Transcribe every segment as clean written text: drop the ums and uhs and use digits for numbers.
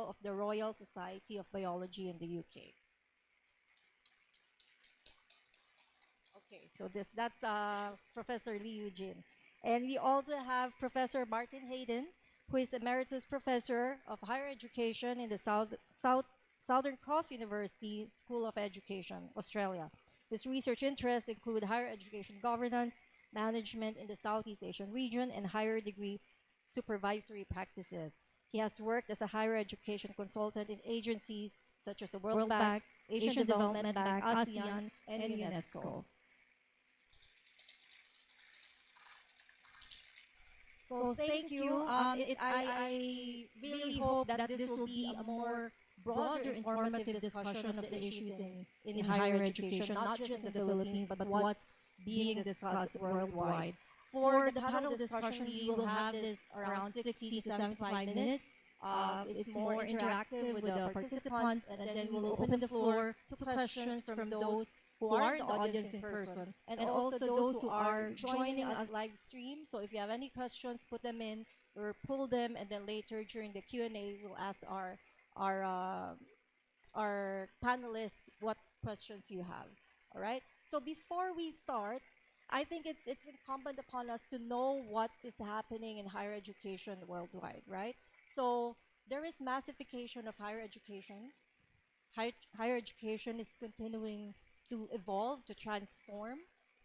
of the Royal Society of Biology in the UK. Okay, so that's Professor Lee Eugene. And we also have Professor Martin Hayden, who is Emeritus Professor of Higher Education in the Southern Cross University School of Education, Australia. His research interests include higher education governance, management in the Southeast Asian region, and higher degree supervisory practices. He has worked as a higher education consultant in agencies such as the World Bank, Asian Development Bank, ASEAN, and UNESCO. So thank you. I really hope that this will be a more broader, informative discussion of the issues in higher education, not just in the Philippines, but what's being discussed worldwide. For the panel discussion, we will have this around 60 to 75 minutes. It's more interactive with the participants, and then we will open the floor to questions from those who are in the audience in person, and also those who are joining us live stream. So if you have any questions, put them in or pull them, and then later during the Q&A, we'll ask our panelists what questions you have. All right. So before we start, I think it's incumbent upon us to know what is happening in higher education worldwide, right? So there is massification of higher education. Higher education is continuing to evolve, to transform.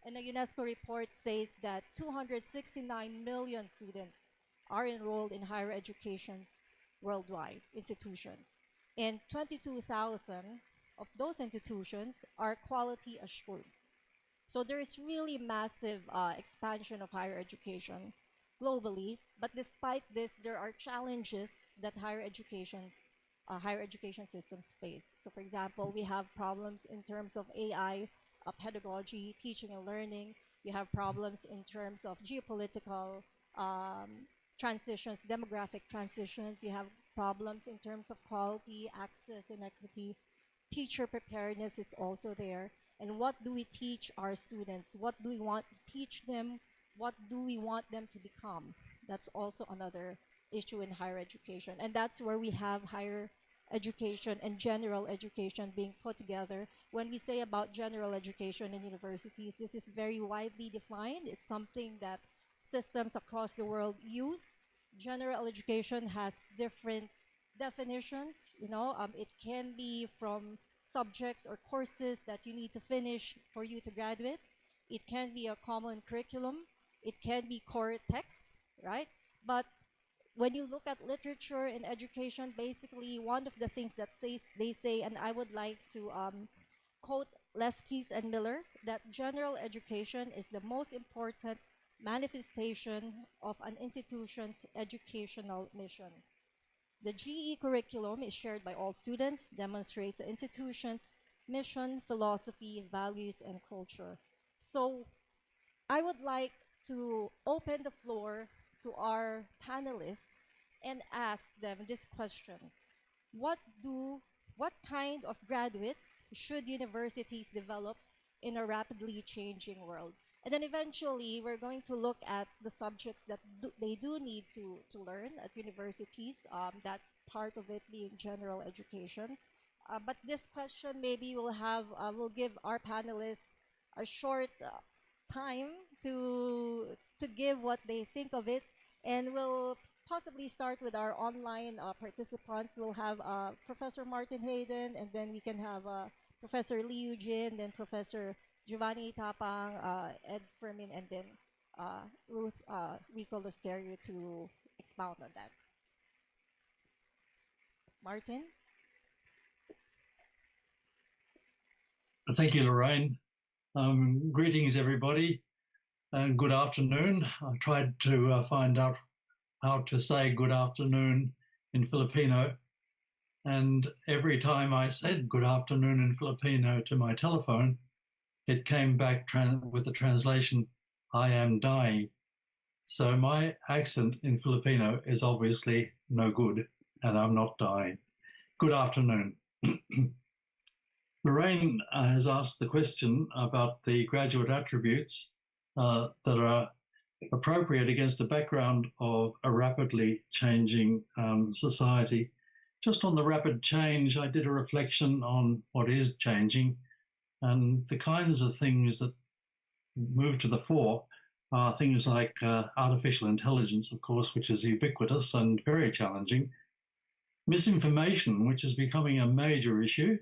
And a UNESCO report says that 269 million students are enrolled in higher educations worldwide institutions. And 22,000 of those institutions are quality assured. So there is really massive expansion of higher education globally. But despite this, there are challenges that higher education systems face. So for example, we have problems in terms of AI, pedagogy, teaching and learning. We have problems in terms of geopolitical transitions, demographic transitions. You have problems in terms of quality, access, and equity. Teacher preparedness is also there. And what do we teach our students? What do we want to teach them? What do we want them to become? That's also another issue in higher education. And that's where we have higher education and general education being put together. When we say about general education in universities, this is very widely defined. It's something that systems across the world use. General education has different definitions. It can be from subjects or courses that you need to finish for you to graduate. It can be a common curriculum. It can be core texts, right? But when you look at literature and education, basically one of the things that they say, and I would like to quote Leskis and Miller, that general education is the most important manifestation of an institution's educational mission. The GE curriculum is shared by all students, demonstrates the institution's mission, philosophy, values, and culture. So I would like to open the floor to our panelists and ask them this question. What kind of graduates should universities develop in a rapidly changing world? And then eventually, we're going to look at the subjects that they do need to learn at universities, that part of it being general education. But this question maybe we'll give our panelists a short time to give what they think of it. And we'll possibly start with our online participants. We'll have Professor Martin Hayden, and then we can have Professor Lee Eugene, then Professor Giovanni Tapang, Ed Fermin, and then Ruth Rico Losterio to expound on that. Martin? Thank you, Lorraine. Greetings, everybody, and good afternoon. I tried to find out how to say good afternoon in Filipino, and every time I said good afternoon in Filipino to my telephone, it came back with the translation, I am dying. So my accent in Filipino is obviously no good, and I'm not dying. Good afternoon. Lorraine has asked the question about the graduate attributes that are appropriate against a background of a rapidly changing society. just on the rapid change, I did a reflection on what is changing, and the kinds of things that move to the fore are things like artificial intelligence, of course, which is ubiquitous and very challenging. Misinformation, which is becoming a major issue.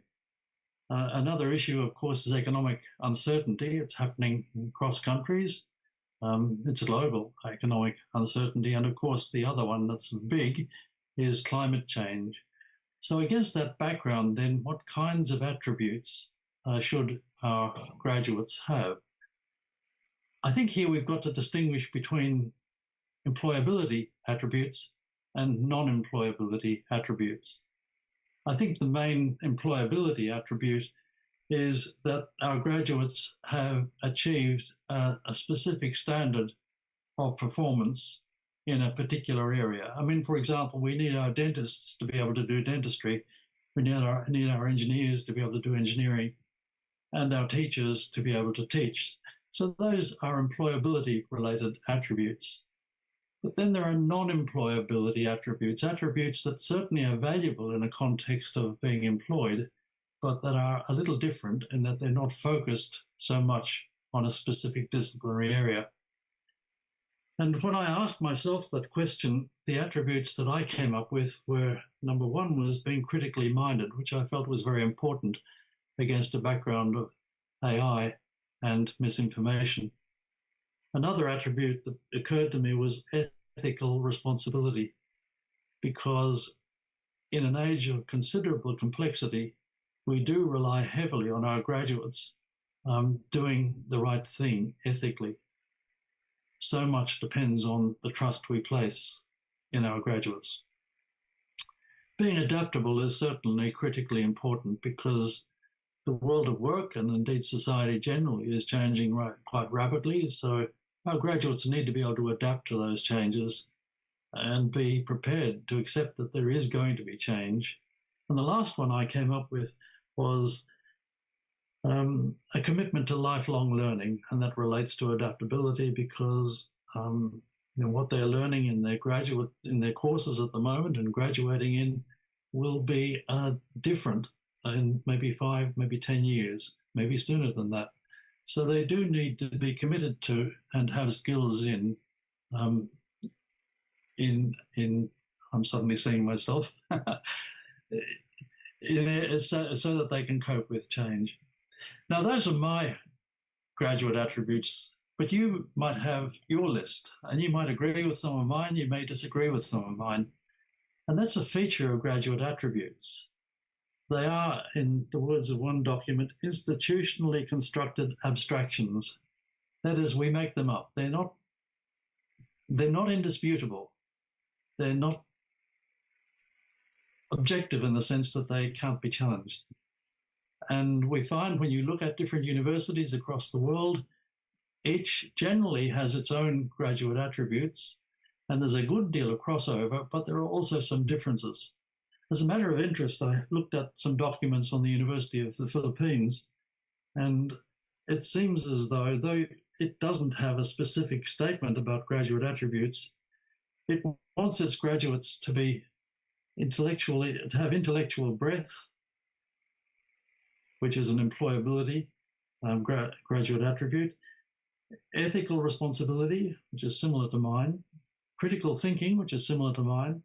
Another issue, of course, is economic uncertainty. It's happening across countries. It's global economic uncertainty. And of course, the other one that's big is climate change. So against that background, then, what kinds of attributes should our graduates have? I think here we've got to distinguish between employability attributes and non-employability attributes. I think the main employability attribute is that our graduates have achieved a specific standard of performance in a particular area. I mean, for example, we need our dentists to be able to do dentistry. We need our engineers to be able to do engineering, and our teachers to be able to teach. So those are employability related attributes. But then there are non-employability attributes, attributes that certainly are valuable in a context of being employed, but that are a little different in that they're not focused so much on a specific disciplinary area. And when I asked myself that question, the attributes that I came up with were, number one was being critically minded, which I felt was very important against a background of AI and misinformation. Another attribute that occurred to me was ethical responsibility, because in an age of considerable complexity, we do rely heavily on our graduates doing the right thing ethically. So much depends on the trust we place in our graduates. Being adaptable is certainly critically important because the world of work and indeed society generally is changing quite rapidly. So our graduates need to be able to adapt to those changes and be prepared to accept that there is going to be change. And the last one I came up with was a commitment to lifelong learning, and that relates to adaptability because what they're learning in their courses at the moment and graduating in will be different in maybe 5, maybe 10 years, maybe sooner than that. So they do need to be committed to and have skills in I'm suddenly seeing myself, so that they can cope with change. Now, those are my graduate attributes, but you might have your list, and you might agree with some of mine, you may disagree with some of mine. And that's a feature of graduate attributes. They are, in the words of one document, institutionally constructed abstractions. That is, we make them up. They're not indisputable. They're not objective in the sense that they can't be challenged. And we find when you look at different universities across the world, each generally has its own graduate attributes, and there's a good deal of crossover, but there are also some differences. As a matter of interest, I looked at some documents on the University of the Philippines, and it seems as though it doesn't have a specific statement about graduate attributes, it wants its graduates to have intellectual breadth, which is an employability graduate attribute, ethical responsibility, which is similar to mine, critical thinking, which is similar to mine,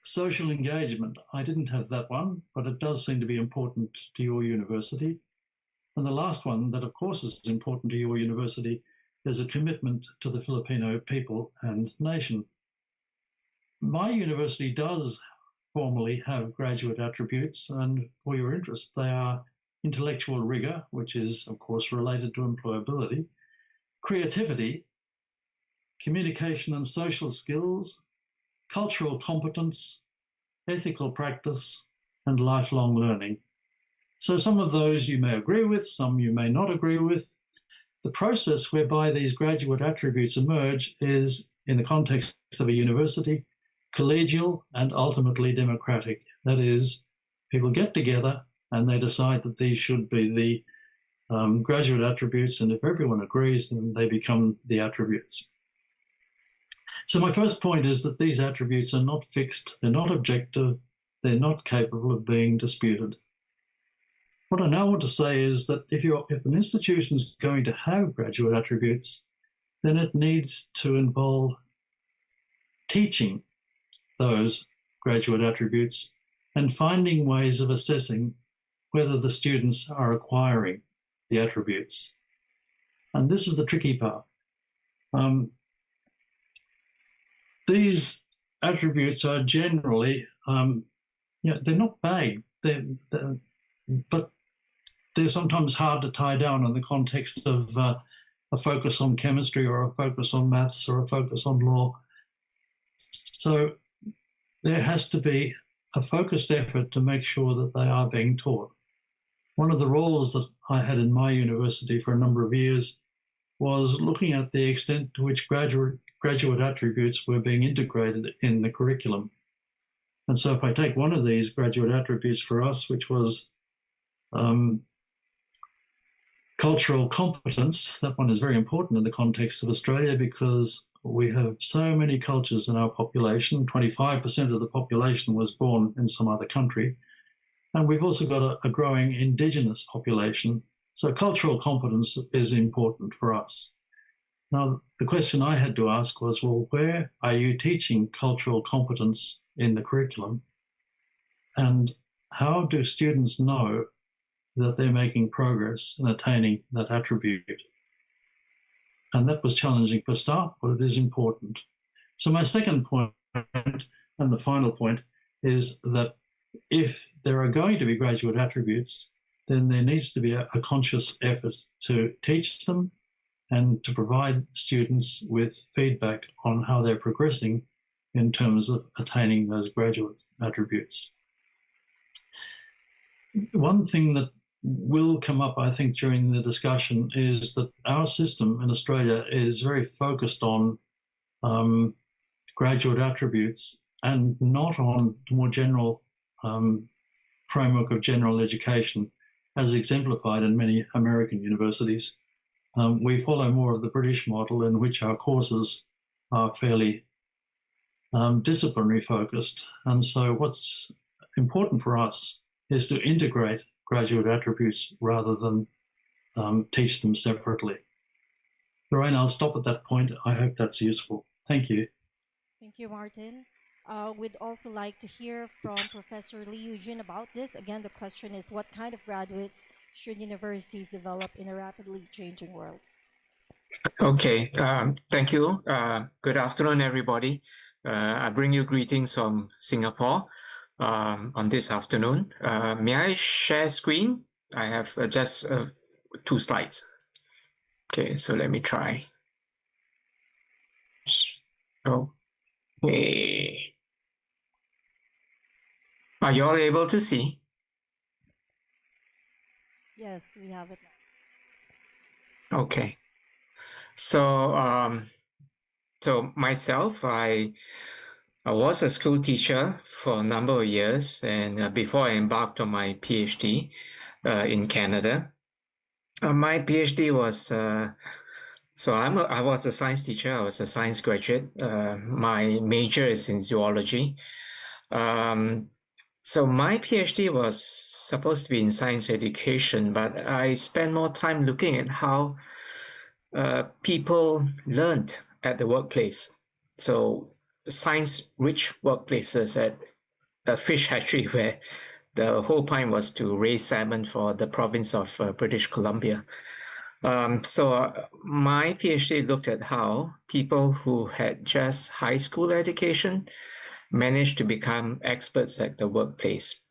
social engagement. I didn't have that one, but it does seem to be important to your university. And the last one that, of course, is important to your university is a commitment to the Filipino people and nation. My university does formally have graduate attributes, and for your interest, they are intellectual rigor, which is, of course, related to employability, creativity, communication and social skills, cultural competence, ethical practice, and lifelong learning. So some of those you may agree with, some you may not agree with. The process whereby these graduate attributes emerge is, in the context of a university, collegial and ultimately democratic. That is, people get together and they decide that these should be the graduate attributes, and if everyone agrees, then they become the attributes. So my first point is that these attributes are not fixed, they're not objective, they're not capable of being disputed. What I now want to say is that if an institution is going to have graduate attributes, then it needs to involve teaching those graduate attributes and finding ways of assessing whether the students are acquiring the attributes. And this is the tricky part. These attributes are generally, they're not vague, but they're sometimes hard to tie down in the context of a focus on chemistry or a focus on maths or a focus on law. So there has to be a focused effort to make sure that they are being taught. One of the roles that I had in my university for a number of years was looking at the extent to which graduate attributes were being integrated in the curriculum. And so if I take one of these graduate attributes for us, which was cultural competence, that one is very important in the context of Australia because we have so many cultures in our population. 25% of the population was born in some other country. And we've also got a growing Indigenous population. So cultural competence is important for us. Now, the question I had to ask was, well, where are you teaching cultural competence in the curriculum? And how do students know that they're making progress in attaining that attribute? And that was challenging for staff, but it is important. So my second point, and the final point, is that if there are going to be graduate attributes, then there needs to be a conscious effort to teach them and to provide students with feedback on how they're progressing in terms of attaining those graduate attributes. One thing that will come up, I think, during the discussion is that our system in Australia is very focused on graduate attributes and not on the more general framework of general education as exemplified in many American universities. We follow more of the British model in which our courses are fairly disciplinary focused. And so what's important for us is to integrate graduate attributes rather than teach them separately. Lorraine, I'll stop at that point. I hope that's useful. Thank you. Thank you, Martin. We'd also like to hear from Professor Lee Eugene about this. Again, the question is, what kind of graduates should universities develop in a rapidly changing world? Okay, thank you. Good afternoon, everybody. I bring you greetings from Singapore on this afternoon. May I share screen? I have just 2 slides. Okay, so let me try. Okay. Are you all able to see? Yes, we have it now. Okay. So, so myself, I was a school teacher for a number of years, and before I embarked on my PhD in Canada, my PhD was I was a science teacher. I was a science graduate. My major is in zoology. So my PhD was supposed to be in science education, but I spent more time looking at how people learned at the workplace. So science-rich workplaces at a fish hatchery where the whole point was to raise salmon for the province of British Columbia. So my PhD looked at how people who had just high school education managed to become experts at the workplace.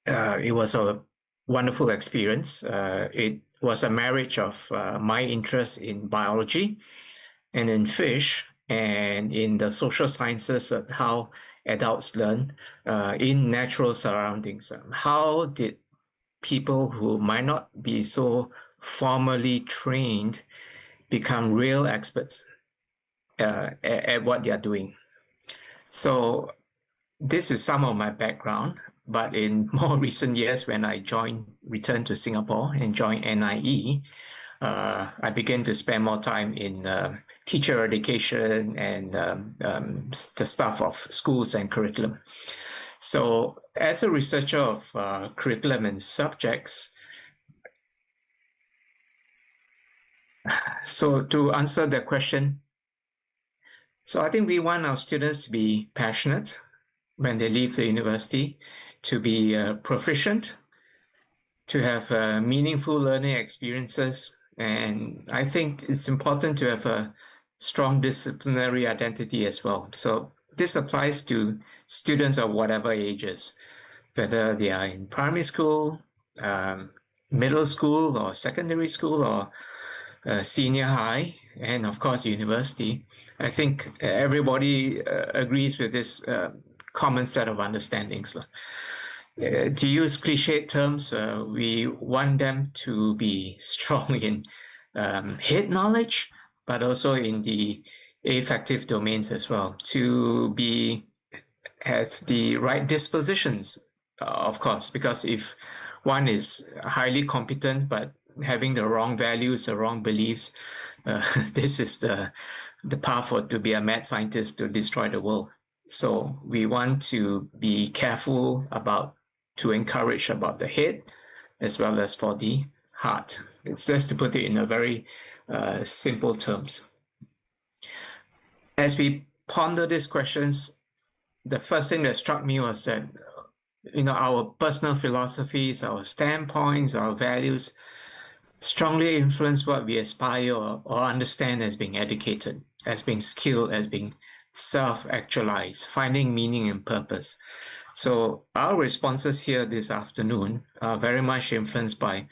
It was a wonderful experience. It was a marriage of my interest in biology and in fish and in the social sciences of how adults learn in natural surroundings. How did people who might not be so formally trained become real experts at what they are doing? So this is some of my background, but in more recent years, when I returned to Singapore and joined NIE, I began to spend more time in teacher education and the stuff of schools and curriculum. So as a researcher of curriculum and subjects, so to answer the question, so I think we want our students to be passionate when they leave the university, to be proficient, to have meaningful learning experiences. And I think it's important to have a strong disciplinary identity as well. So this applies to students of whatever ages, whether they are in primary school, middle school, or secondary school, or senior high, and of course, university. I think everybody agrees with this common set of understandings. To use cliched terms, we want them to be strong in head knowledge, but also in the affective domains as well, to have the right dispositions, of course, because if one is highly competent but having the wrong values, the wrong beliefs, this is the path to be a mad scientist to destroy the world. So we want to be careful to encourage about the head as well as for the heart. It's just to put it in a very simple terms. As we ponder these questions, the first thing that struck me was that our personal philosophies, our standpoints, our values strongly influence what we aspire or understand as being educated, as being skilled, as being self-actualized, finding meaning and purpose. So our responses here this afternoon are very much influenced by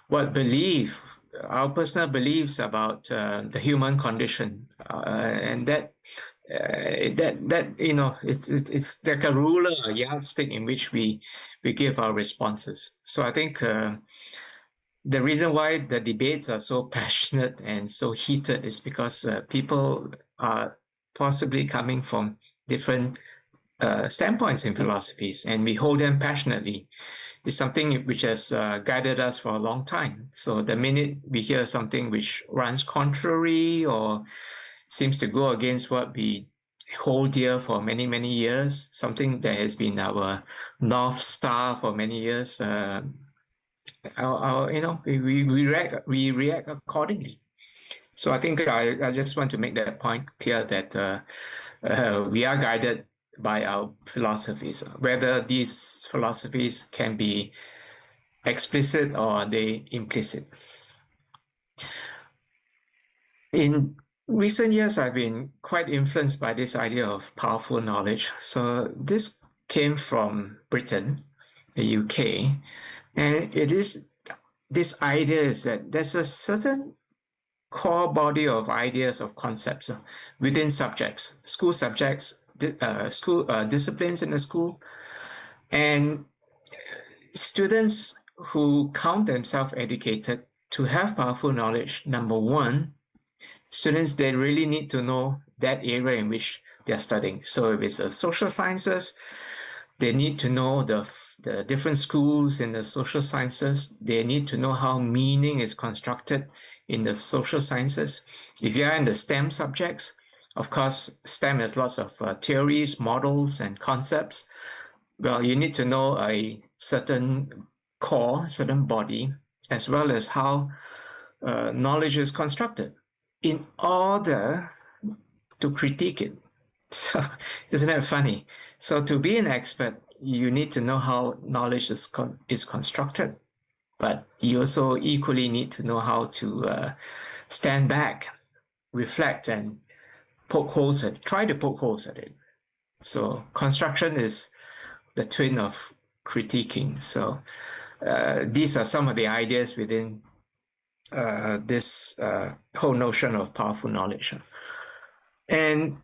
our personal beliefs about the human condition, and that it's like a ruler, a yardstick in which we give our responses. So I think the reason why the debates are so passionate and so heated is because people are possibly coming from different standpoints in philosophies, and we hold them passionately. It's something which has guided us for a long time. So the minute we hear something which runs contrary or seems to go against what we hold dear for many, many years, something that has been our North Star for many years, we react accordingly. So I think I just want to make that point clear that we are guided by our philosophies, whether these philosophies can be explicit or are they implicit. In recent years, I've been quite influenced by this idea of powerful knowledge. So this came from Britain, the UK, and it is this idea is that there's a certain core body of ideas, of concepts within subjects, school subjects, school disciplines in the school, and students who count themselves educated to have powerful knowledge. Number one, students, they really need to know that area in which they're studying. So if it's social sciences, they need to know the different schools in the social sciences. They need to know how meaning is constructed in the social sciences. If you are in the STEM subjects, of course, STEM has lots of theories, models, and concepts. Well, you need to know a certain core, certain body, as well as how knowledge is constructed in order to critique it. So, isn't that funny? So to be an expert, you need to know how knowledge is constructed, but you also equally need to know how to stand back, reflect, and try to poke holes at it. So construction is the twin of critiquing. So these are some of the ideas within this whole notion of powerful knowledge. And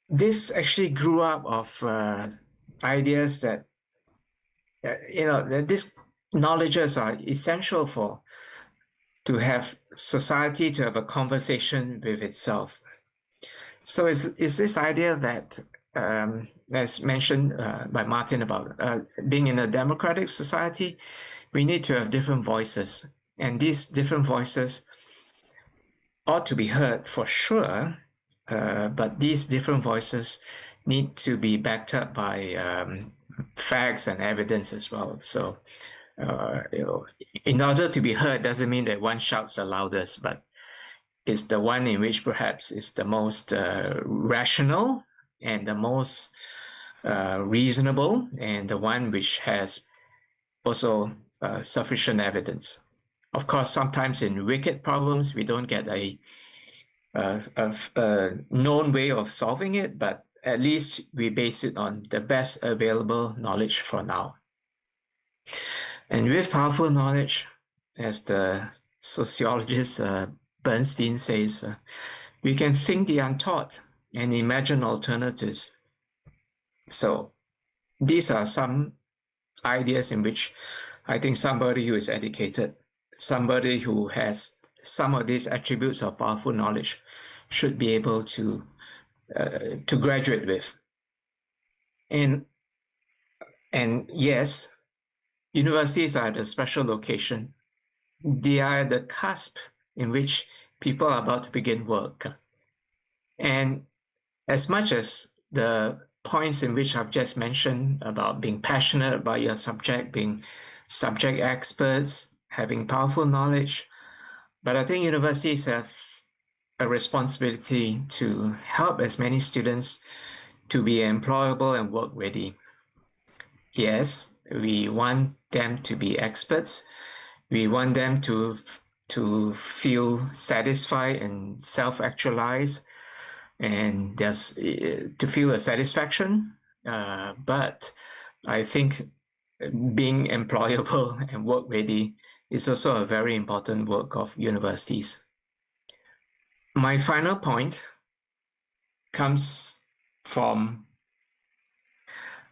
this actually grew up of ideas that, that these knowledges are essential to have society to have a conversation with itself. So is this idea that, as mentioned by Martin about being in a democratic society, we need to have different voices. And these different voices ought to be heard for sure, but these different voices need to be backed up by facts and evidence as well. So, in order to be heard doesn't mean that one shouts the loudest, but it's the one in which perhaps is the most rational and the most reasonable, and the one which has also sufficient evidence. Of course, sometimes in wicked problems, we don't get a known way of solving it, but at least we base it on the best available knowledge for now. And with powerful knowledge, as the sociologist Bernstein says, we can think the untaught and imagine alternatives. So these are some ideas in which I think somebody who is educated, somebody who has some of these attributes of powerful knowledge should be able to graduate with. And yes, universities are the special location. They are the cusp in which people are about to begin work. And as much as the points in which I've just mentioned about being passionate about your subject, being subject experts, having powerful knowledge, but I think universities have a responsibility to help as many students to be employable and work ready. Yes, we want them to be experts. We want them to feel satisfied and self-actualize, and there's to feel a satisfaction. But I think being employable and work ready is also a very important work of universities. My final point comes from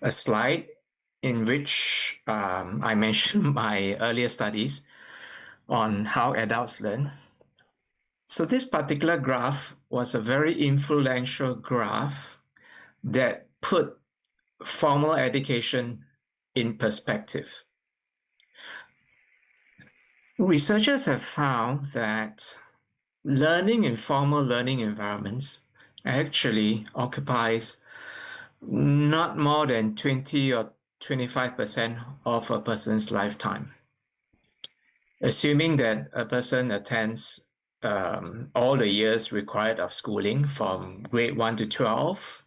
a slide in which I mentioned my earlier studies on how adults learn. So this particular graph was a very influential graph that put formal education in perspective. Researchers have found that learning in formal learning environments actually occupies not more than 20 or 25% of a person's lifetime. Assuming that a person attends all the years required of schooling from grade 1 to 12,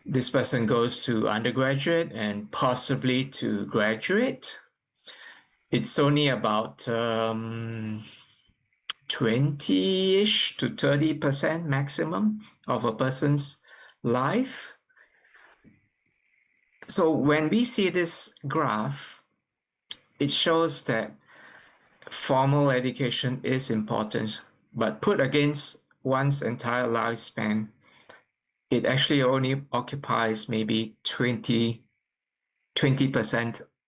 this person goes to undergraduate and possibly to graduate. It's only about 20-ish to 30% maximum of a person's life. So when we see this graph, it shows that formal education is important, but put against one's entire lifespan, it actually only occupies maybe 20%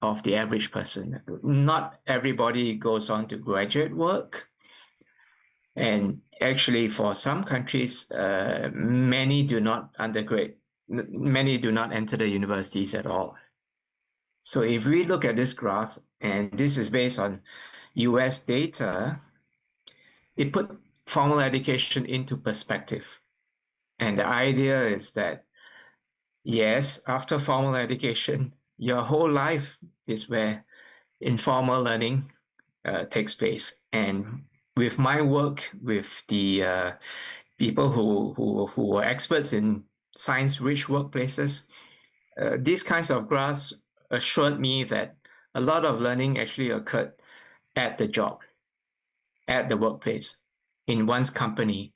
of the average person. Not everybody goes on to graduate work. And actually, for some countries, many do not enter the universities at all. So if we look at this graph, and this is based on US data, it put formal education into perspective. And the idea is that, yes, after formal education, your whole life is where informal learning takes place. And with my work with the people who are experts in science-rich workplaces, these kinds of graphs assured me that a lot of learning actually occurred at the job, at the workplace, in one's company.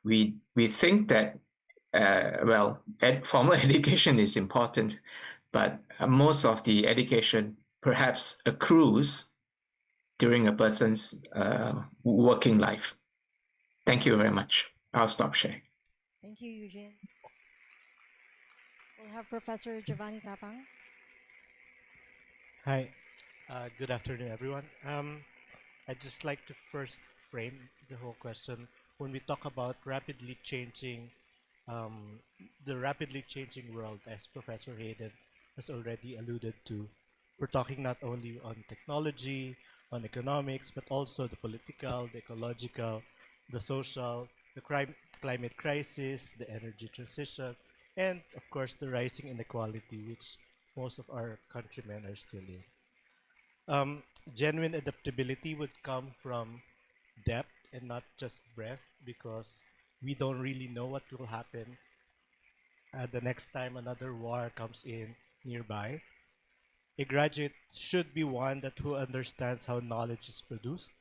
We think that formal education is important, but most of the education perhaps accrues during a person's working life. Thank you very much. I'll stop sharing. Thank you, Eugene. We'll have Professor Giovanni Tapang. Hi, good afternoon, everyone. I'd just like to first frame the whole question. When we talk about the rapidly changing world, as Professor Hayden has already alluded to, we're talking not only on technology, on economics, but also the political, the ecological, the social, the climate crisis, the energy transition, and of course the rising inequality which most of our countrymen are still in. Genuine adaptability would come from depth and not just breadth, because we don't really know what will happen the next time another war comes in nearby. A graduate should be one that who understands how knowledge is produced,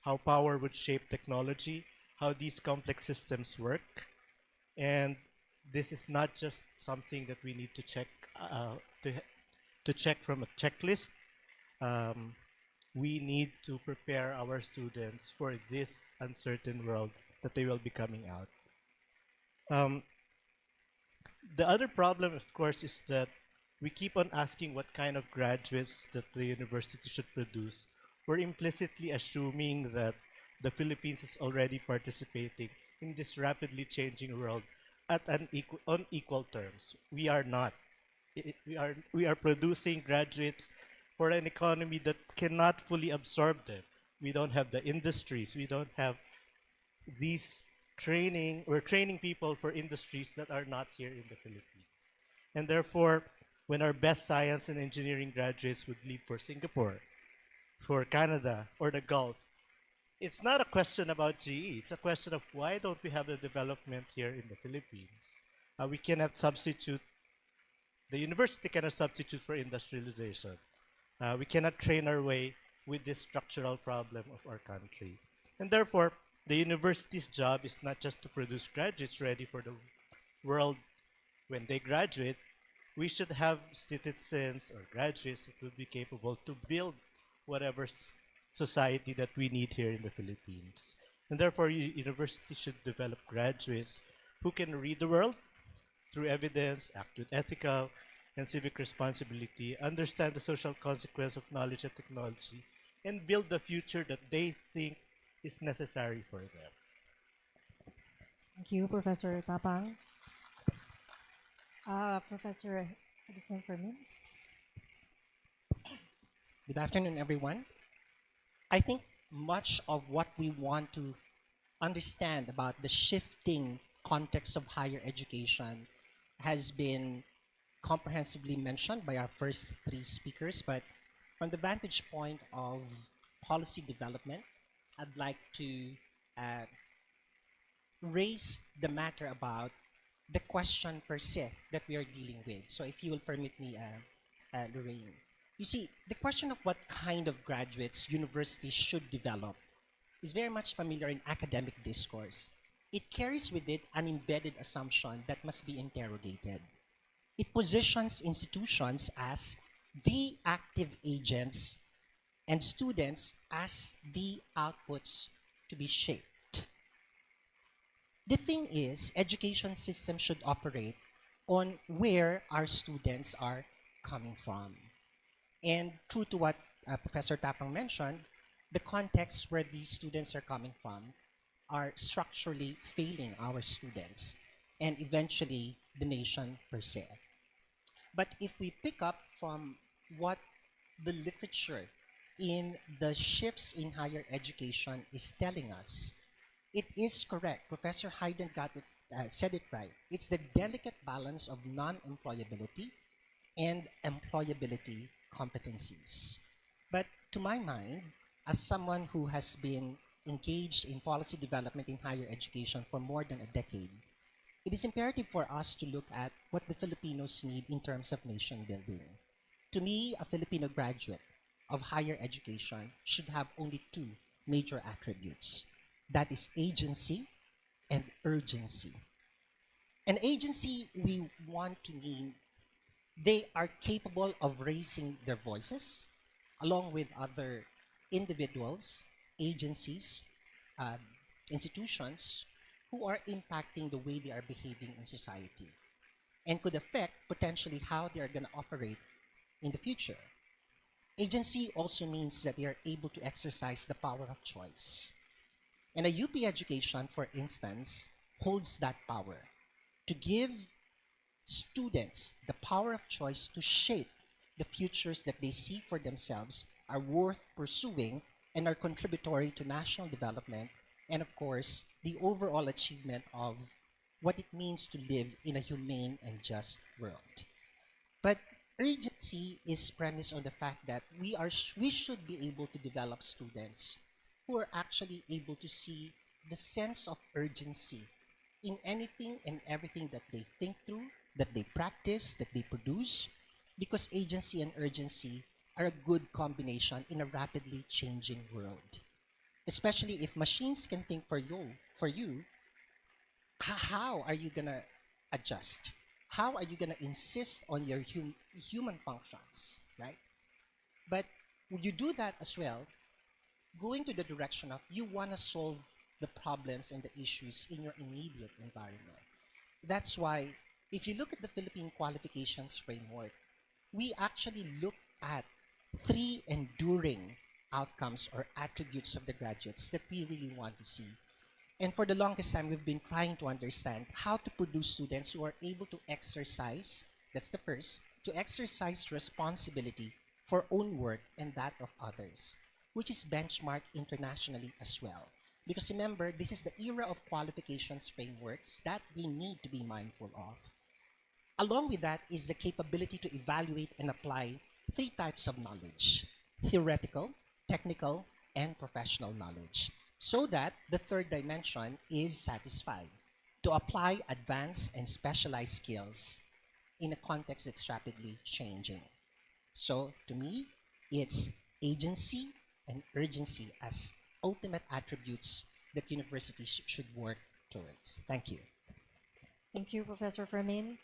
how power would shape technology, how these complex systems work, and this is not just something that we need to check to to check from a checklist. Um, we need to prepare our students for this uncertain world that they will be coming out. Um, the other problem, of course, is that we keep on asking what kind of graduates that the university should produce. We're implicitly assuming that the Philippines is already participating in this rapidly changing world at on equal terms. We are not. We are producing graduates for an economy that cannot fully absorb them. We don't have the industries. We don't have these training. We're training people for industries that are not here in the Philippines. And therefore, when our best science and engineering graduates would leave for Singapore, for Canada, or the Gulf, it's not a question about GE. It's a question of why don't we have the development here in the Philippines? We cannot substitute, the university cannot substitute for industrialization. We cannot train our way with this structural problem of our country. And therefore, the university's job is not just to produce graduates ready for the world when they graduate. We should have citizens or graduates that will be capable to build whatever society that we need here in the Philippines. And therefore, university should develop graduates who can read the world through evidence, act with ethical and civic responsibility, understand the social consequence of knowledge and technology, and build the future that they think is necessary for them. Thank you, Professor Tapang. Professor Edison Fermin. Good afternoon, everyone. I think much of what we want to understand about the shifting context of higher education has been comprehensively mentioned by our first three speakers, but from the vantage point of policy development, I'd like to raise the matter about the question per se that we are dealing with. So if you will permit me, Lorraine. You see, the question of what kind of graduates universities should develop is very much familiar in academic discourse. It carries with it an embedded assumption that must be interrogated. It positions institutions as the active agents and students as the outputs to be shaped. The thing is, education system should operate on where our students are coming from. And true to what Professor Tapang mentioned, the context where these students are coming from are structurally failing our students and eventually the nation per se. But if we pick up from what the literature in the shifts in higher education is telling us, it is correct. Professor Hayden said it right. It's the delicate balance of non-employability and employability competencies. But to my mind, as someone who has been engaged in policy development in higher education for more than a decade, it is imperative for us to look at what the Filipinos need in terms of nation building. To me, a Filipino graduate of higher education should have only two major attributes. That is agency and urgency. An agency, we want to mean they are capable of raising their voices along with other individuals, agencies, institutions who are impacting the way they are behaving in society and could affect potentially how they are going to operate in the future. Agency also means that they are able to exercise the power of choice. And a UP education, for instance, holds that power to give students the power of choice to shape the futures that they see for themselves are worth pursuing and are contributory to national development and, of course, the overall achievement of what it means to live in a humane and just world. But urgency is premised on the fact that we should be able to develop students who are actually able to see the sense of urgency in anything and everything that they think through, that they practice, that they produce, because agency and urgency are a good combination in a rapidly changing world. Especially if machines can think for you, how are you gonna adjust? How are you gonna insist on your human functions, right? But when you do that as well, going to the direction of you want to solve the problems and the issues in your immediate environment. That's why, if you look at the Philippine qualifications framework, we actually look at three enduring outcomes or attributes of the graduates that we really want to see. And for the longest time, we've been trying to understand how to produce students who are able to exercise, that's the first, to exercise responsibility for own work and that of others, which is benchmarked internationally as well. Because remember, this is the era of qualifications frameworks that we need to be mindful of. Along with that is the capability to evaluate and apply three types of knowledge: theoretical, technical, and professional knowledge, so that the third dimension is satisfied to apply advanced and specialized skills in a context that's rapidly changing. So, to me, it's agency and urgency as ultimate attributes that universities should work towards. Thank you. Thank you, Professor Fermin.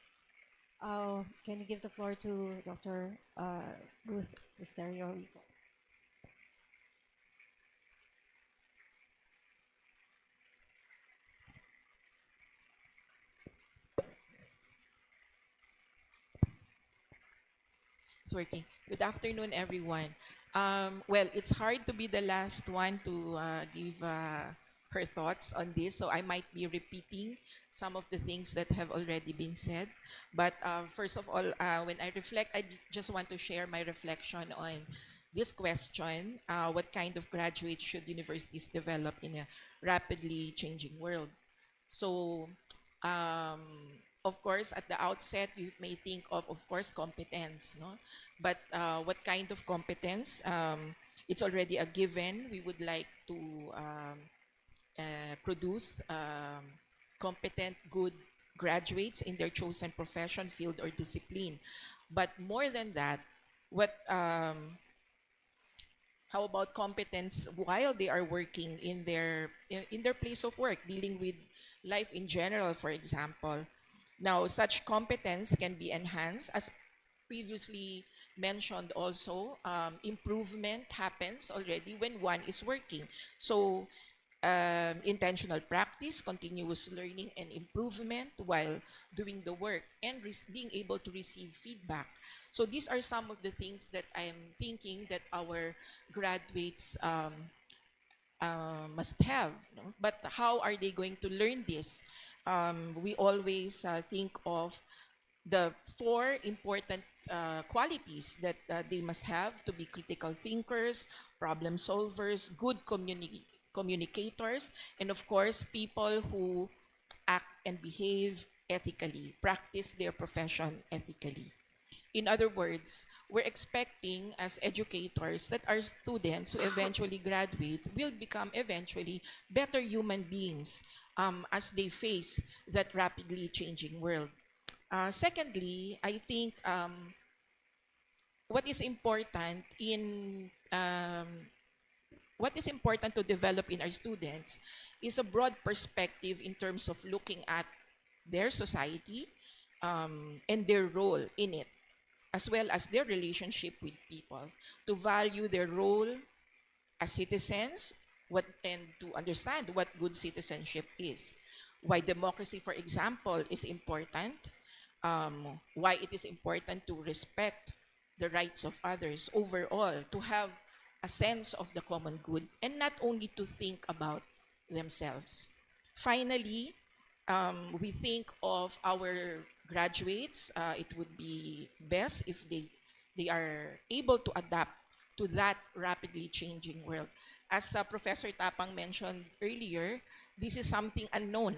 Can you give the floor to Dr. Ruth Misterio Rico? It's working. Good afternoon, everyone. Well, it's hard to be the last one to give her thoughts on this, so I might be repeating some of the things that have already been said. But first of all, when I reflect, just want to share my reflection on this question: what kind of graduates should universities develop in a rapidly changing world? So, um, of course, at the outset, you may think of course, competence, no? But what kind of competence? It's already a given. We would like to produce competent, good graduates in their chosen profession, field, or discipline. But more than that, what how about competence while they are working in their place of work, dealing with life in general, for example? Now, such competence can be enhanced, as previously mentioned also. Improvement happens already when one is working. So, intentional practice, continuous learning and improvement while doing the work, and being able to receive feedback. So these are some of the things that I'm thinking that our graduates must have, no? But how are they going to learn this? We always think of the four important qualities that they must have to be critical thinkers, problem solvers, good communicators, and of course, people who act and behave ethically, practice their profession ethically. In other words, we're expecting as educators that our students who eventually graduate will become eventually better human beings as they face that rapidly changing world. Secondly, I think what is important in what is important to develop in our students is a broad perspective in terms of looking at their society and their role in it, as well as their relationship with people, to value their role as citizens, and to understand what good citizenship is, why democracy, for example, is important, why it is important to respect the rights of others overall, to have a sense of the common good, and not only to think about themselves. Finally, we think of our graduates. It would be best if they are able to adapt to that rapidly changing world. As Professor Tapang mentioned earlier, this is something unknown.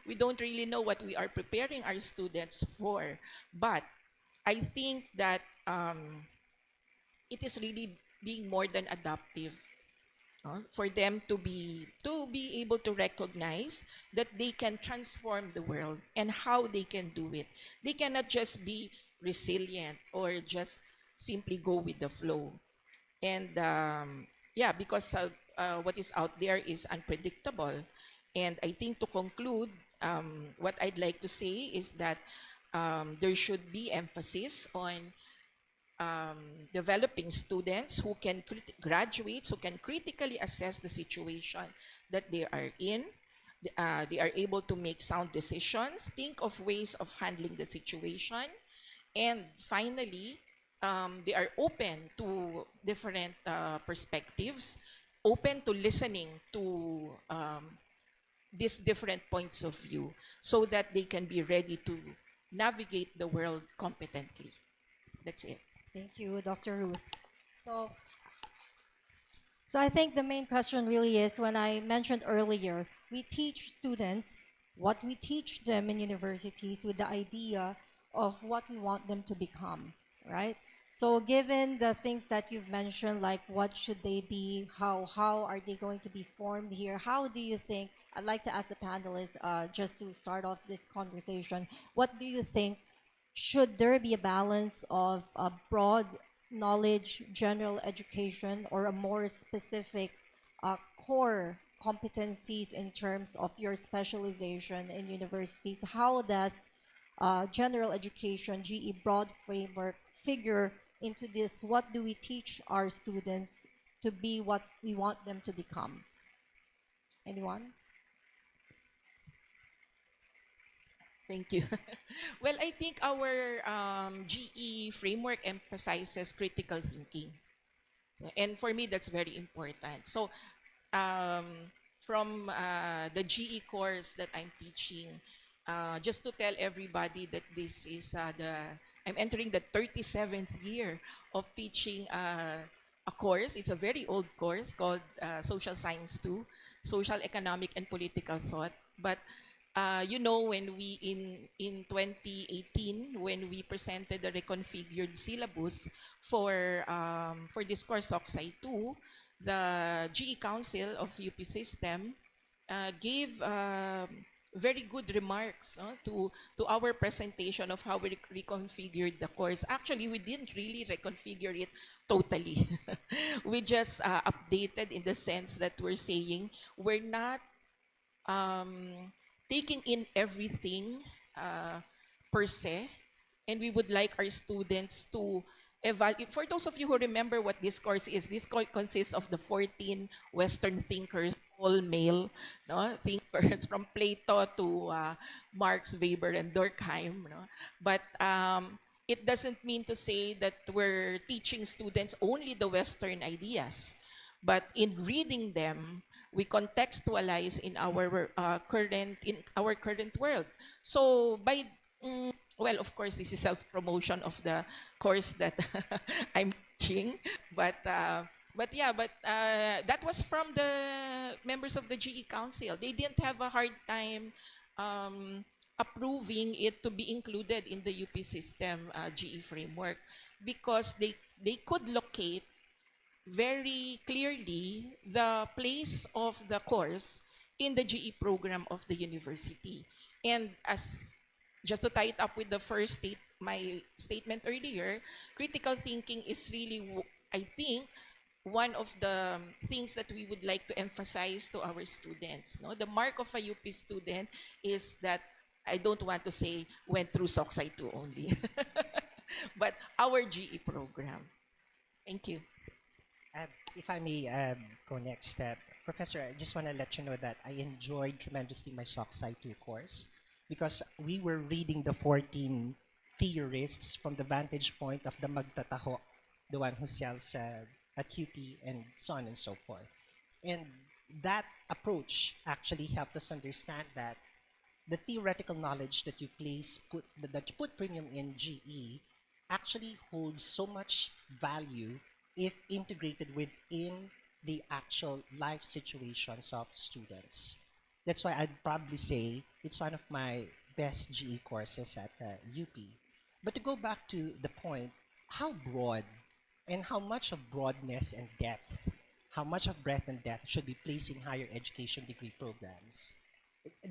We don't really know what we are preparing our students for. But I think that it is really being more than adaptive, for them to be able to recognize that they can transform the world and how they can do it. They cannot just be resilient or just simply go with the flow. And yeah, because what is out there is unpredictable. And I think to conclude, what I'd like to say is that there should be emphasis on developing students who can graduates who can critically assess the situation that they are in. They are able to make sound decisions, think of ways of handling the situation, and finally, they are open to different perspectives, open to listening to these different points of view, so that they can be ready to navigate the world competently. That's it. Thank you, Dr. Ruth. So, so I think the main question really is, when I mentioned earlier, we teach students what we teach them in universities with the idea of what we want them to become, right? So given the things that you've mentioned, like what should they be, how are they going to be formed here, how do you think, I'd like to ask the panelists, just to start off this conversation, what do you think, should there be a balance of a broad knowledge, general education, or a more specific core competencies in terms of your specialization in universities? How does general education, GE broad framework, figure into this? What do we teach our students to be what we want them to become? Anyone? Thank you. Well, I think our GE framework emphasizes critical thinking. So, and for me, that's very important. So, from the GE course that I'm teaching, just to tell everybody that this is I'm entering the 37th year of teaching a course. It's a very old course called Social Science 2, Social, Economic, and Political Thought. But you know, when we in 2018, when we presented the reconfigured syllabus for this course Socsci 2, the GE Council of UP System gave very good remarks to our presentation of how we reconfigured the course. Actually, we didn't really reconfigure it totally. We just updated, in the sense that we're saying we're not taking in everything per se, and we would like our students to evaluate. For those of you who remember what this course is, this course consists of the 14 Western thinkers, all male, no, thinkers from Plato to Marx, Weber, and Durkheim. No? But it doesn't mean to say that we're teaching students only the Western ideas. But in reading them, we contextualize in our current world. So by well, of course, this is self-promotion of the course that I'm teaching, but yeah, but that was from the members of the GE Council. They didn't have a hard time approving it to be included in the UP system GE framework, because they could locate very clearly the place of the course in the GE program of the university. And as just to tie it up with the first my statement earlier, critical thinking is really, I think, one of the things that we would like to emphasize to our students. No? The mark of a UP student is that, I don't want to say went through Socsci 2 only, but our GE program. Thank you. If I may go next, Professor, I just want to let you know that I enjoyed tremendously my Socsci 2 course, because we were reading the 14 theorists from the vantage point of the magtataho, the one who sells at UP, and so on and so forth. And that approach actually helped us understand that the theoretical knowledge that you put premium in GE actually holds so much value if integrated within the actual life situations of students. That's why I'd probably say it's one of my best GE courses at UP. But to go back to the point, how broad and how much of broadness and depth, how much of breadth and depth should be placed in higher education degree programs?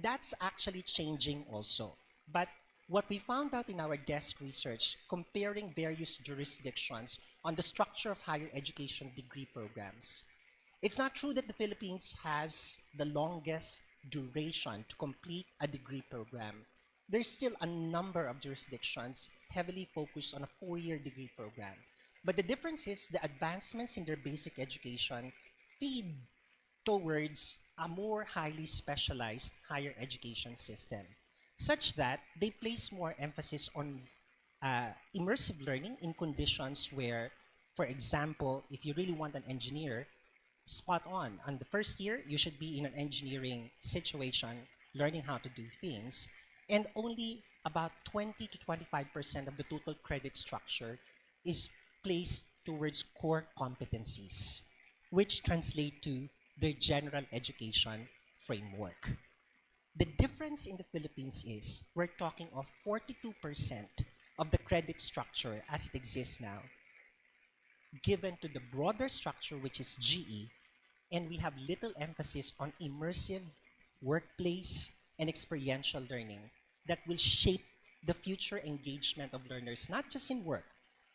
That's actually changing also. But what we found out in our desk research, comparing various jurisdictions on the structure of higher education degree programs, it's not true that the Philippines has the longest duration to complete a degree program. There's still a number of jurisdictions heavily focused on a 4-year degree program. But the difference is the advancements in their basic education feed towards a more highly specialized higher education system, such that they place more emphasis on immersive learning in conditions where, for example, if you really want an engineer, spot on. On the first year, you should be in an engineering situation, learning how to do things, and only about 20 to 25% of the total credit structure is placed towards core competencies, which translate to their general education framework. The difference in the Philippines is we're talking of 42% of the credit structure as it exists now given to the broader structure, which is GE, and we have little emphasis on immersive workplace and experiential learning that will shape the future engagement of learners, not just in work,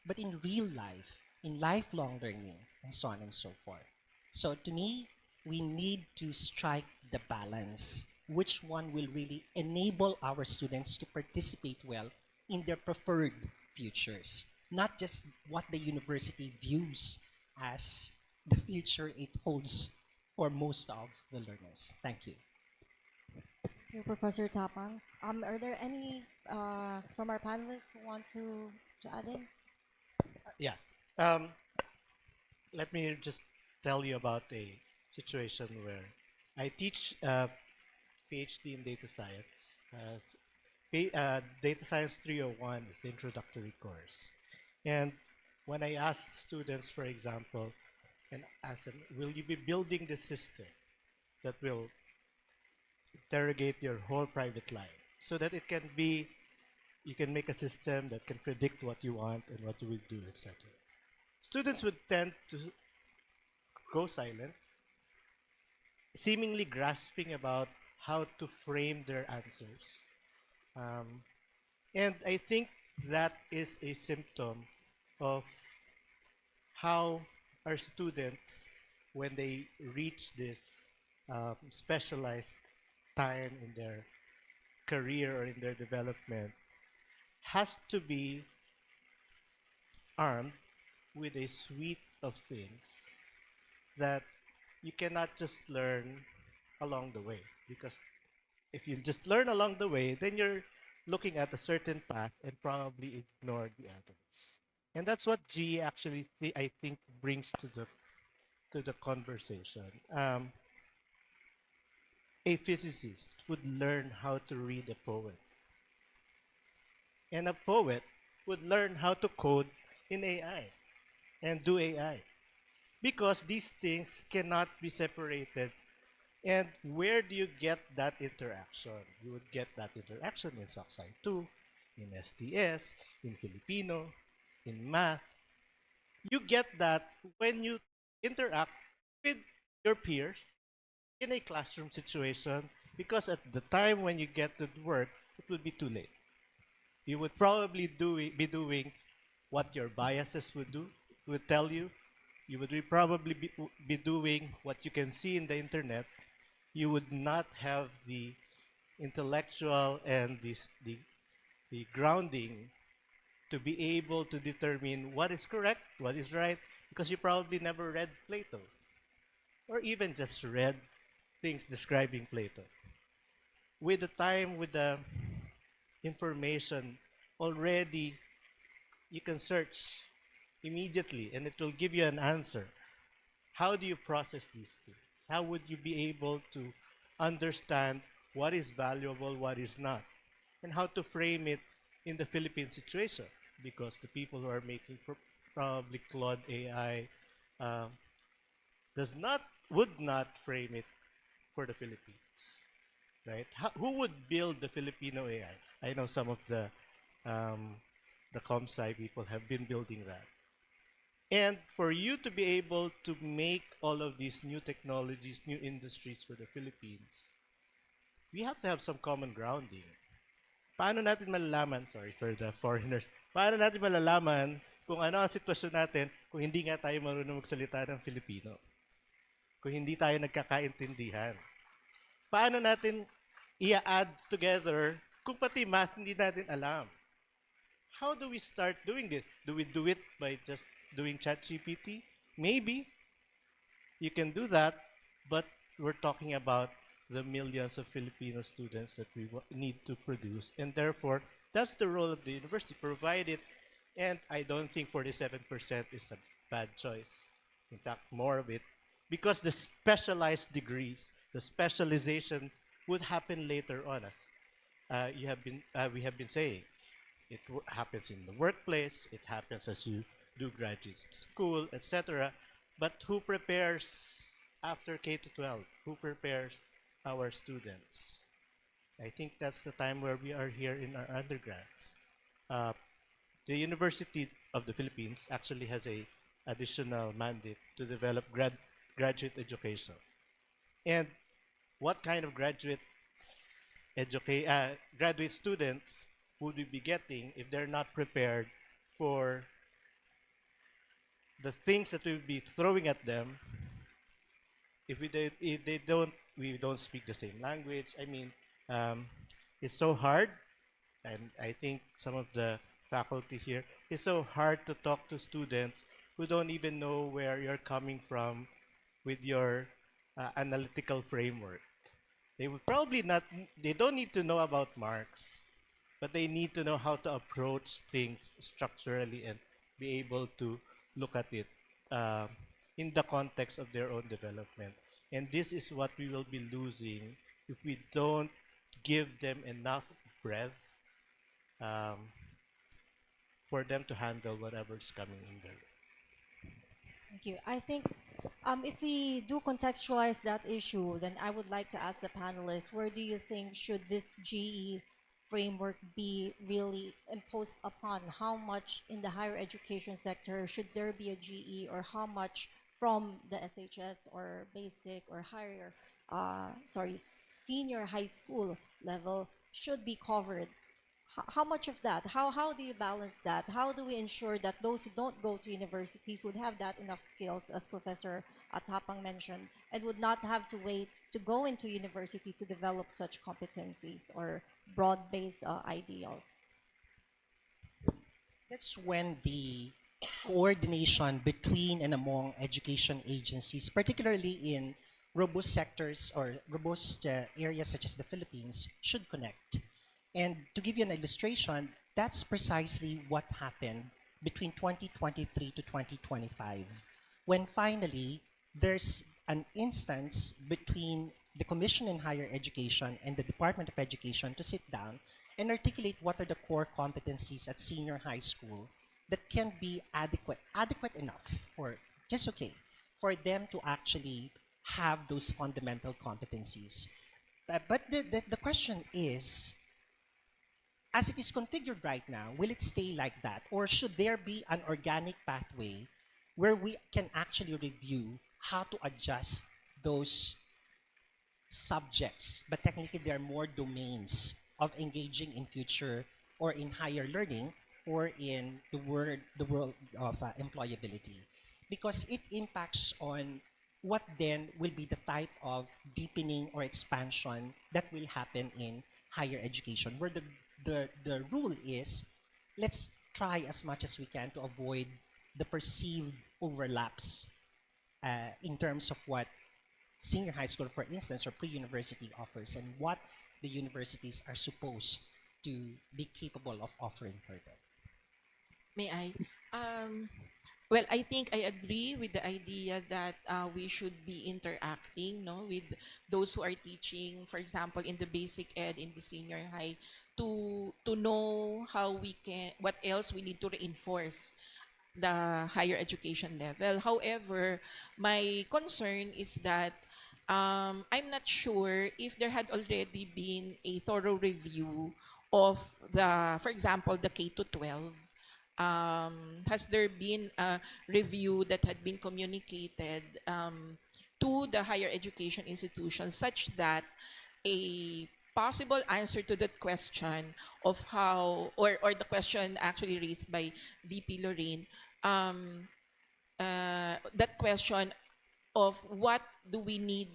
but in real life, in lifelong learning, and so on and so forth. So to me, we need to strike the balance. Which one will really enable our students to participate well in their preferred futures, not just what the university views as the future it holds for most of the learners. Thank you. Okay, Professor Tapang. Are there any from our panelists who want to add in? Yeah. Um, Let me just tell you about a situation where I teach PhD in data science. Data Science 301 is the introductory course. And when I ask students, for example, and ask them, will you be building the system that will interrogate your whole private life so that it can be, you can make a system that can predict what you want and what you will do, etc. Students would tend to go silent, seemingly grasping about how to frame their answers. And I think that is a symptom of how our students, when they reach this specialized time in their career or in their development, has to be armed with a suite of things that you cannot just learn along the way. Because if you just learn along the way, then you're looking at a certain path and probably ignore the others. And that's what G actually, I think, brings to the conversation. A physicist would learn how to read a poem, and a poet would learn how to code in AI and do AI, because these things cannot be separated. And where do you get that interaction? You would get that interaction in Socksci 2, in STS, in Filipino, in math. You get that when you interact with your peers in a classroom situation, because at the time when you get to work, it would be too late. You would probably be doing what your biases would tell you. You would probably be doing what you can see in the internet. You would not have the intellectual and the grounding to be able to determine what is correct, what is right, because you probably never read Plato, or even just read things describing Plato. With the time, with the information already, you can search immediately and it will give you an answer. How do you process these things? How would you be able to understand what is valuable, what is not, and how to frame it in the Philippine situation? Because the people who are making probably Claude AI um, would not frame it for the Philippines, right? Who would build the Filipino AI? I know some of um, the ComSci people have been building that. And for you to be able to make all of these new technologies, new industries for the Philippines, we have to have some common grounding. Paano natin malalaman, sorry for the foreigners, paano natin malalaman kung ano ang sitwasyon natin kung hindi nga tayo marunong magsalita ng Filipino? Kung hindi tayo nagkakaintindihan? Paano natin i-add together kung pati math hindi natin alam? How do we start doing this? Do we do it by just doing ChatGPT? Maybe. You can do that, but we're talking about the millions of Filipino students that we need to produce, and therefore, that's the role of the university, provide it, and I don't think 47% is a bad choice. In fact, more of it, because the specialized degrees, the specialization would happen later on, as we have been saying. It happens in the workplace, it happens as you do graduate school, etc. But who prepares after K to 12? Who prepares our students? I think that's the time where we are here in our undergrads. The University of the Philippines actually has a additional mandate to develop graduate education. And what kind of graduate students would we be getting if they're not prepared for the things that we'll be throwing at them if we don't speak the same language. I mean, it's so hard, and I think some of the faculty here, it's so hard to talk to students who don't even know where you're coming from with your analytical framework. They would probably not, they don't need to know about Marx, but they need to know how to approach things structurally and be able to look at it in the context of their own development. And this is what we will be losing if we don't give them enough breadth for them to handle whatever's coming in there. Thank you. I think if we do contextualize that issue, then I would like to ask the panelists, where do you think should this GE framework be really imposed upon? How much in the higher education sector should there be a GE, or how much from the SHS or basic or higher, senior high school level should be covered? How much of that? How do you balance that? How do we ensure that those who don't go to universities would have that enough skills, as Professor Tapang mentioned, and would not have to wait to go into university to develop such competencies or broad-based ideals? That's when the coordination between and among education agencies, particularly in robust sectors or robust areas such as the Philippines, should connect. And to give you an illustration, that's precisely what happened between 2023 to 2025, when finally there's an instance between the Commission in Higher Education and the Department of Education to sit down and articulate what are the core competencies at senior high school that can be adequate enough, or just okay, for them to actually have those fundamental competencies. But the question is, as it is configured right now, will it stay like that? Or should there be an organic pathway where we can actually review how to adjust those subjects, but technically there are more domains of engaging in future or in higher learning or in the world of employability, because it impacts on what then will be the type of deepening or expansion that will happen in higher education, where the rule is, let's try as much as we can to avoid the perceived overlaps in terms of what senior high school, for instance, or pre-university offers, and what the universities are supposed to be capable of offering further. May I? Well, I think I agree with the idea that we should be interacting, no, with those who are teaching, for example, in the basic ed, in the senior high, to know how we can, what else we need to reinforce. the higher education level. However, my concern is that I'm not sure if there had already been a thorough review of the, for example, the K to 12. Has there been a review that had been communicated to the higher education institutions such that a possible answer to that question of how, or the question actually raised by VP Lorraine, that question of what do we need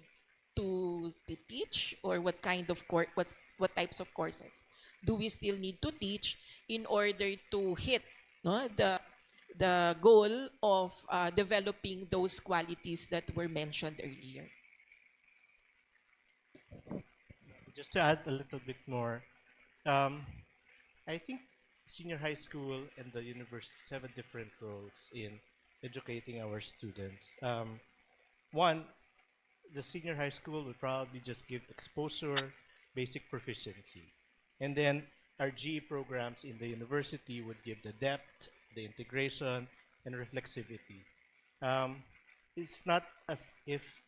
to teach, or what kind of what types of courses do we still need to teach in order to hit, no, the goal of developing those qualities that were mentioned earlier. Just to add a little bit more, um, I think senior high school and the university have different roles in educating our students. One, the senior high school would probably just give exposure, basic proficiency. And then our GE programs in the university would give the depth, the integration, and reflexivity. Um, it's not as if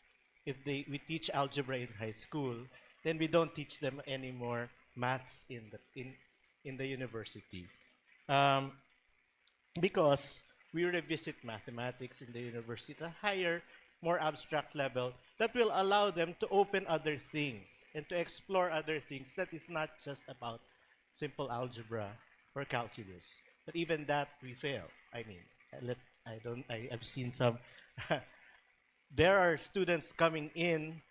we teach algebra in high school, then we don't teach them anymore maths in the university. Um, because we revisit mathematics in the university at a higher, more abstract level that will allow them to open other things and to explore other things that is not just about simple algebra or calculus. But even that we fail. I mean, I've seen some. There are students coming in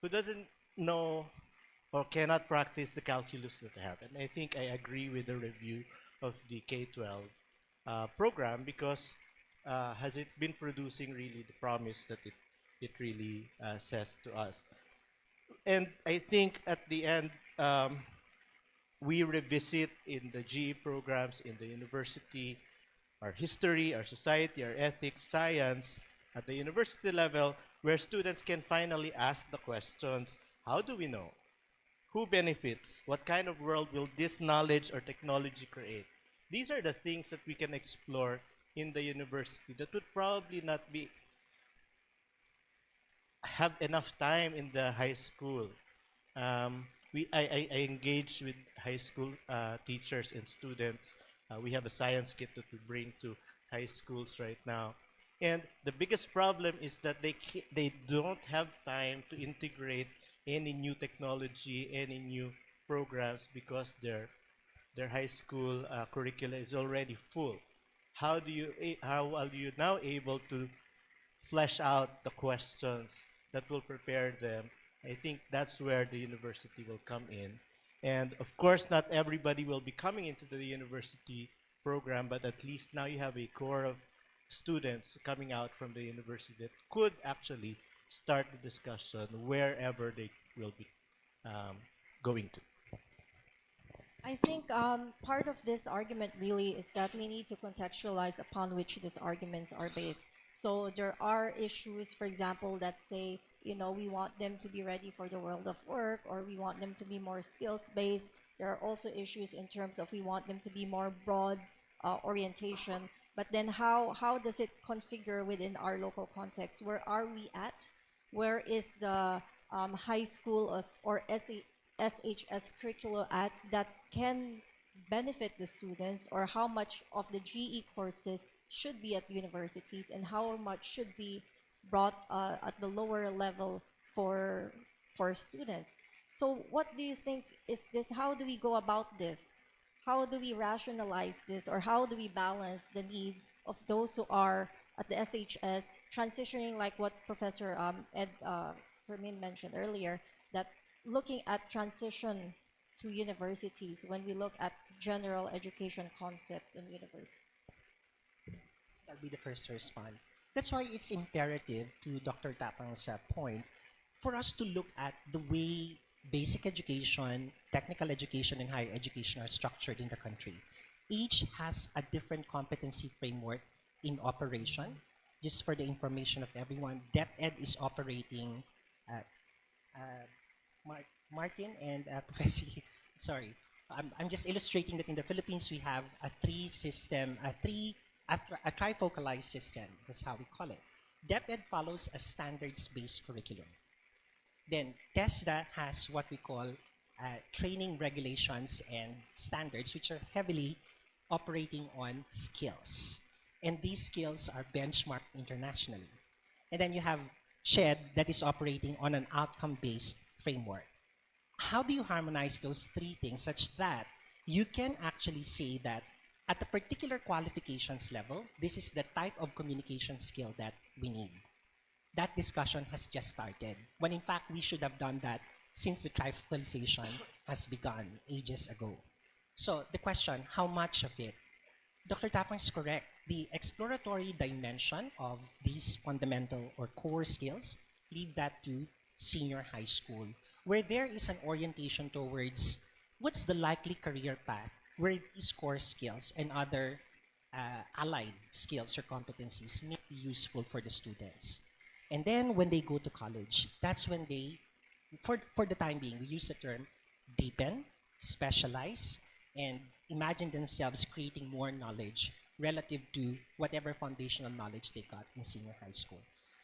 who doesn't know or cannot practice the calculus that they have. And I think I agree with the review of the K-12 program, because has it been producing really the promise that it really says to us. And I think at the end, we revisit in the GE programs in the university our history, our society, our ethics, science at the university level, where students can finally ask the questions: how do we know? Who benefits? What kind of world will this knowledge or technology create? These are the things that we can explore in the university that would probably not be have enough time in the high school. I engage with high school teachers and students. We have a science kit that we bring to high schools right now. And the biggest problem is that they don't have time to integrate any new technology, any new programs, because their high school curricula is already full. How are you now able to flesh out the questions that will prepare them? I think that's where the university will come in. And of course, not everybody will be coming into the university program, but at least now you have a core of students coming out from the university that could actually start the discussion wherever they will be going to. I think part of this argument really is that we need to contextualize upon which these arguments are based. So there are issues, for example, that say, we want them to be ready for the world of work, or we want them to be more skills based. There are also issues in terms of we want them to be more broad orientation. But then how does it configure within our local context? Where are we at? Where is the high school or SHS curriculum at that can benefit the students, or how much of the GE courses should be at universities and how much should be brought at the lower level for students. So what do you think is this? How do we go about this? How do we rationalize this, or how do we balance the needs of those who are at the SHS transitioning, like what Professor Ed Fermin mentioned earlier, that looking at transition to universities when we look at general education concept in university? I'll be the first to respond. That's why it's imperative, to Dr. Tapang's point, for us to look at the way basic education, technical education, and higher education are structured in the country. Each has a different competency framework in operation. Just for the information of everyone, DepEd is operating Martin and Professor, sorry, I'm just illustrating that in the Philippines we have a three a trifocalized system. That's how we call it. DepEd follows a standards-based curriculum. Then TESDA has what we call training regulations and standards, which are heavily operating on skills. And these skills are benchmarked internationally. And then you have SHED that is operating on an outcome-based framework. How do you harmonize those three things such that you can actually say that at a particular qualifications level, this is the type of communication skill that we need? That discussion has just started, when in fact we should have done that since the trifocalization has begun ages ago. So the question, how much of it? Dr. Tapang is correct. The exploratory dimension of these fundamental or core skills, leave that to senior high school, where there is an orientation towards what's the likely career path where these core skills and other allied skills or competencies may be useful for the students. And then when they go to college, that's when they, for the time being, we use the term deepen, specialize, and imagine themselves creating more knowledge relative to whatever foundational knowledge they got in senior high school.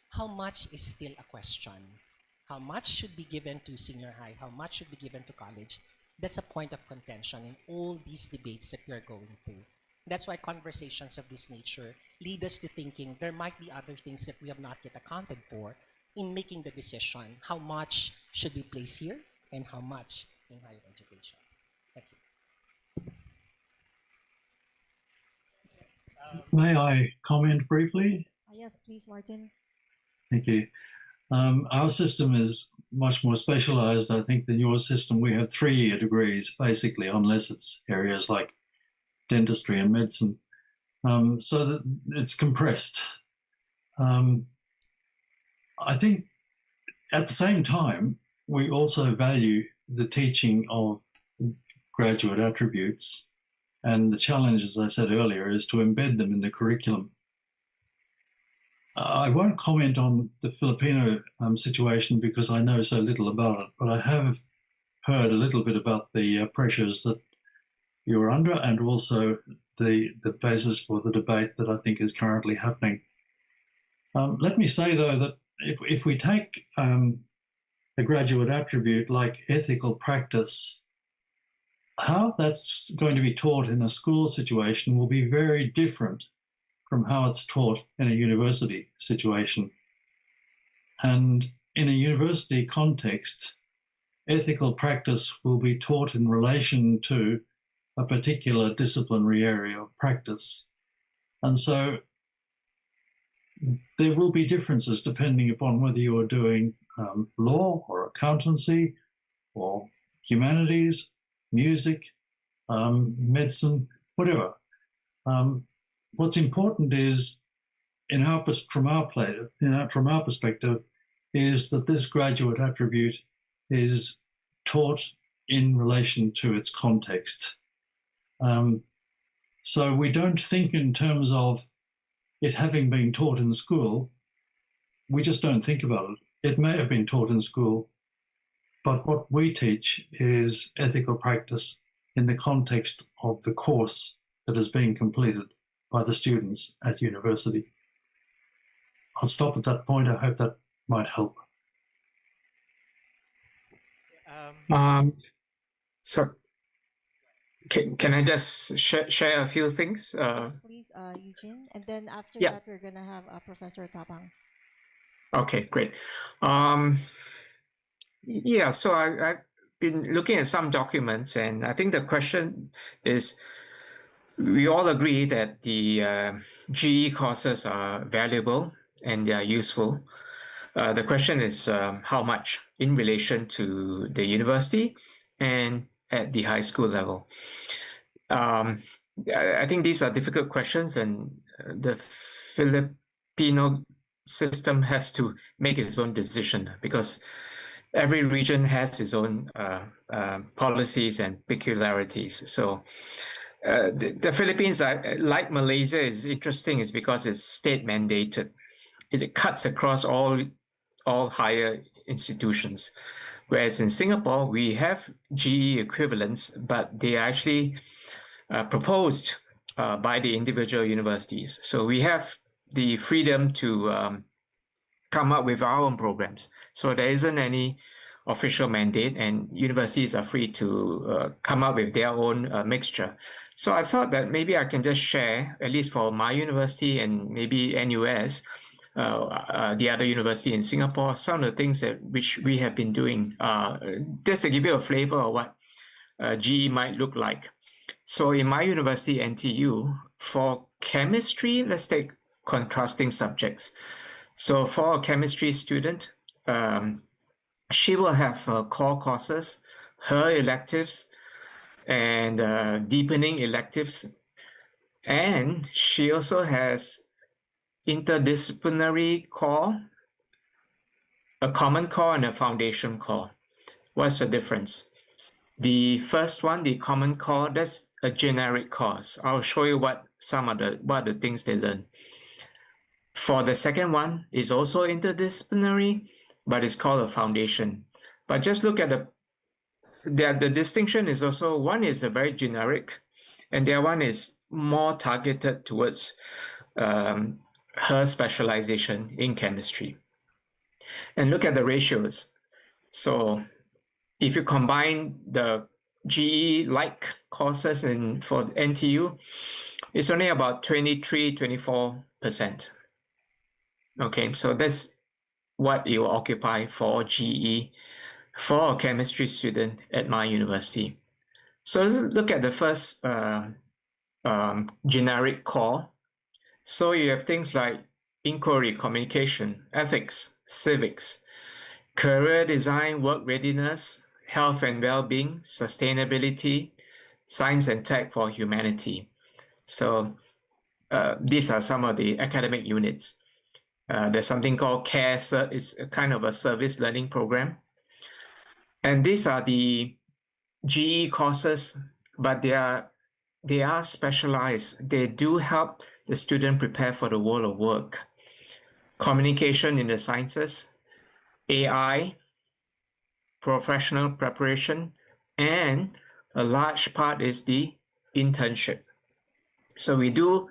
How much is still a question. How much should be given to senior high? How much should be given to college? That's a point of contention in all these debates that we are going through. That's why conversations of this nature lead us to thinking there might be other things that we have not yet accounted for in making the decision. How much should be placed here and how much in higher education? Thank you. May I comment briefly? Yes, please, Martin. Thank you. Our system is much more specialized, I think, than your system. We have 3-year degrees, basically, unless it's areas like dentistry and medicine, so that it's compressed. I think at the same time, we also value the teaching of graduate attributes, and the challenge, as I said earlier, is to embed them in the curriculum. I won't comment on the Filipino situation because I know so little about it, but I have heard a little bit about the pressures that you're under and also the basis for the debate that I think is currently happening. Let me say, though, that if we take a graduate attribute like ethical practice, how that's going to be taught in a school situation will be very different from how it's taught in a university situation. And in a university context, ethical practice will be taught in relation to a particular disciplinary area of practice. And so there will be differences depending upon whether you are doing law or accountancy or humanities, music, medicine, whatever. What's important is, from our perspective, is that this graduate attribute is taught in relation to its context. So we don't think in terms of it having been taught in school. We just don't think about it. It may have been taught in school, but what we teach is ethical practice in the context of the course that is being completed by the students at university. I'll stop at that point. I hope that might help. So can I just share a few things? Yes, please, Eugene. And then after Yeah. that, we're going to have Professor Tapang. Okay, great. Yeah, so I've been looking at some documents, and I think the question is, we all agree that the GE courses are valuable and they are useful. The question is how much in relation to the university and at the high school level. I think these are difficult questions, and the Filipino system has to make its own decision because every region has its own policies and peculiarities. So the Philippines, like Malaysia, is interesting is because it's state mandated. It cuts across all higher institutions. Whereas in Singapore, we have GE equivalents, but they are actually proposed by the individual universities. So we have the freedom to come up with our own programs. So there isn't any official mandate, and universities are free to come up with their own mixture. So I thought that maybe I can just share, at least for my university and maybe NUS, the other university in Singapore, some of the things that which we have been doing, just to give you a flavor of what GE might look like. So in my university, NTU, for chemistry, let's take contrasting subjects. So for a chemistry student, she will have core courses, her electives, and deepening electives. And she also has interdisciplinary core, a common core, and a foundation core. What's the difference? The first one, the common core, that's a generic course. I'll show you what are the things they learn. For the second one, is also interdisciplinary, but it's called a foundation. But just look at the distinction is also, one is a very generic, and the other one is more targeted towards her specialization in chemistry. And look at the ratios. So if you combine the GE-like courses for NTU, it's only about 23-24%. Okay, so that's what it will occupy for GE for a chemistry student at my university. So let's look at the first generic core. So you have things like inquiry, communication, ethics, civics, career design, work readiness, health and well-being, sustainability, science and tech for humanity. So these are some of the academic units. There's something called CARE, it's a kind of a service learning program. And these are the GE courses, but they are specialized. They do help the student prepare for the world of work. Communication in the sciences, AI, professional preparation, and a large part is the internship. So we do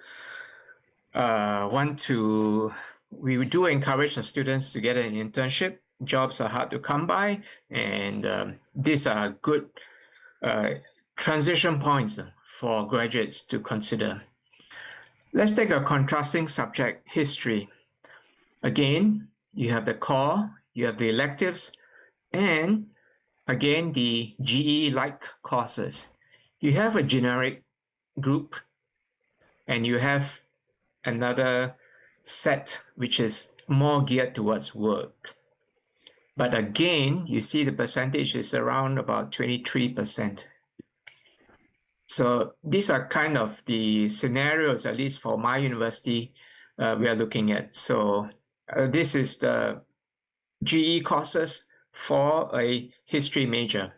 we do encourage the students to get an internship. Jobs are hard to come by, and these are good transition points for graduates to consider. Let's take a contrasting subject, history. Again, you have the core, you have the electives, and again, the GE-like courses. You have a generic group, and you have another set which is more geared towards work. But again, you see the percentage is around about 23%. So these are kind of the scenarios, at least for my university, we are looking at. So this is the GE courses for a history major.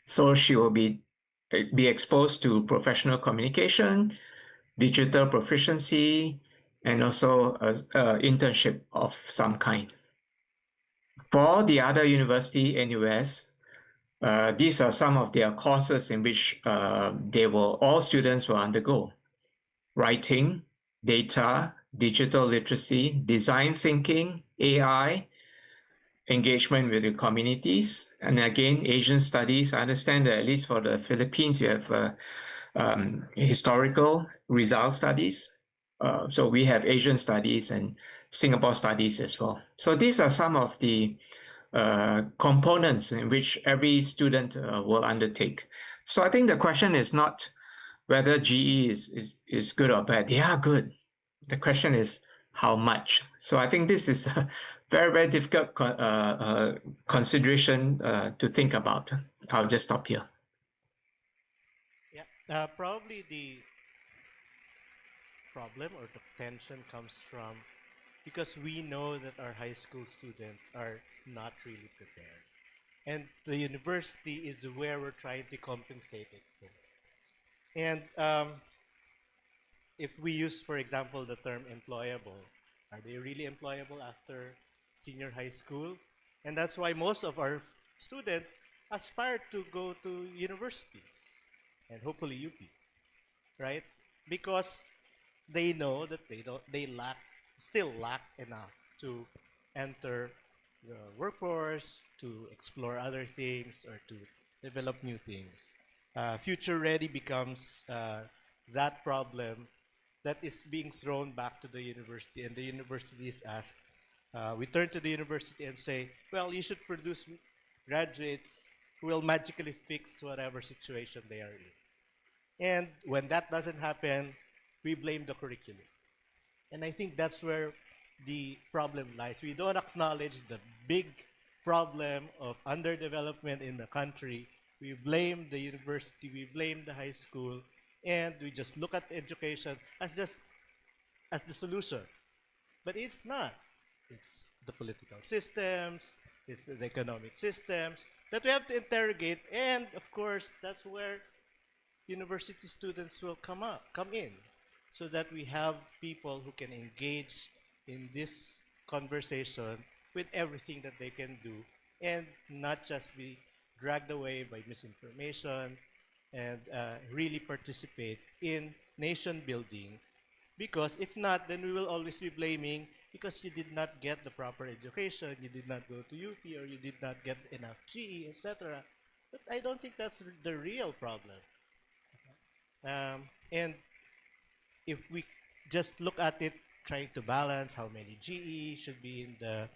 So she will be exposed to professional communication, digital proficiency, and also an internship of some kind. For the other university, NUS, these are some of their courses in which all students will undergo. Writing, data, digital literacy, design thinking, AI, engagement with the communities, and again, Asian studies. I understand that at least for the Philippines, you have historical result studies. So we have Asian studies and Singapore studies as well. So these are some of the components in which every student will undertake. So I think the question is not whether GE is good or bad. They are good. The question is how much. So I think this is a very, very difficult consideration to think about. I'll just stop here. Yeah, probably the problem or the tension comes from because we know that our high school students are not really prepared. And the university is where we're trying to compensate it for. And if we use, for example, the term employable, are they really employable after senior high school? And that's why most of our students aspire to go to universities and hopefully UP, right? because they know that still lack enough to enter the workforce, to explore other things, or to develop new things. Future ready becomes that problem that is being thrown back to the university, and the university is asked. We turn to the university and say, well, you should produce graduates who will magically fix whatever situation they are in. And when that doesn't happen, we blame the curriculum. And I think that's where the problem lies. We don't acknowledge the big problem of underdevelopment in the country. We blame the university, we blame the high school, and we just look at education as the solution. But it's not. It's the political systems, it's the economic systems that we have to interrogate, and of course, that's where university students will come in, so that we have people who can engage in this conversation with everything that they can do, and not just be dragged away by misinformation, and really participate in nation building. Because if not, then we will always be blaming because you did not get the proper education, you did not go to UP, or you did not get enough GE, etc. But I don't think that's the real problem. And if we just look at it, trying to balance how many GE should be in the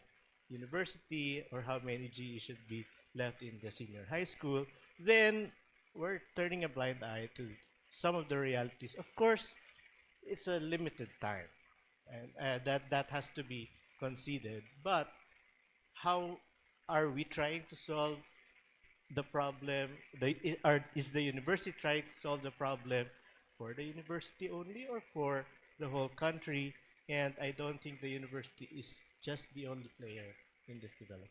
university or how many GE should be left in the senior high school, then we're turning a blind eye to some of the realities. Of course, it's a limited time, and that has to be conceded. But how are we trying to solve the problem? Is the university trying to solve the problem for the university only or for the whole country? And I don't think the university is just the only player in this development.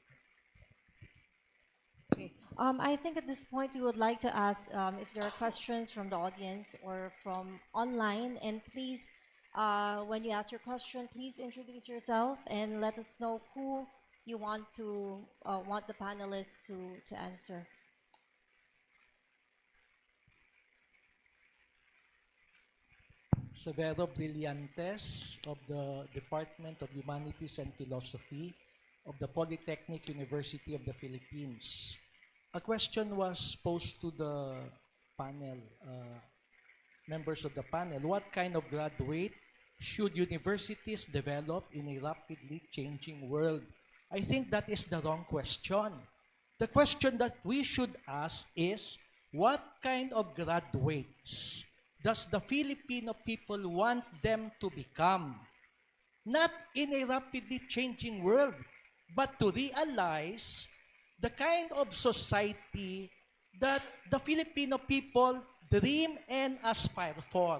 Okay. I think at this point we would like to ask if there are questions from the audience or from online. And please, when you ask your question, please introduce yourself and let us know who you want the panelists to answer. Severo Brillantes of the Department of Humanities and Philosophy of the Polytechnic University of the Philippines. A question was posed to the panel, members of the panel. What kind of graduate should universities develop in a rapidly changing world? I think that is the wrong question. The question that we should ask is, what kind of graduates does the Filipino people want them to become? Not in a rapidly changing world, but to realize the kind of society that the Filipino people dream and aspire for.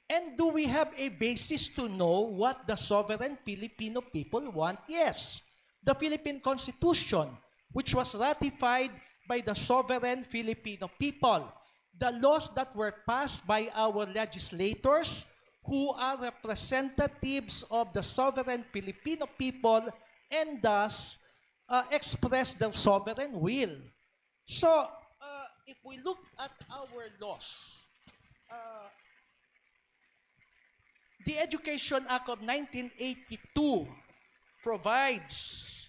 And do we have a basis to know what the sovereign Filipino people want? Yes. The Philippine Constitution, which was ratified by the sovereign Filipino people. The laws that were passed by our legislators, who are representatives of the sovereign Filipino people, and thus express their sovereign will. So, if we look at our laws, the Education Act of 1982 provides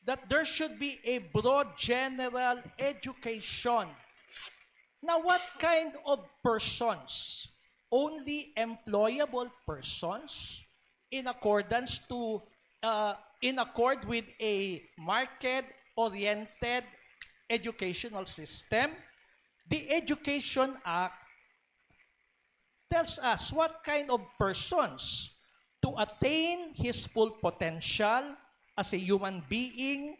that there should be a broad general education. Now, what kind of persons? Only employable persons in accordance to in accord with a market-oriented educational system. The Education Act tells us what kind of persons to attain his full potential as a human being,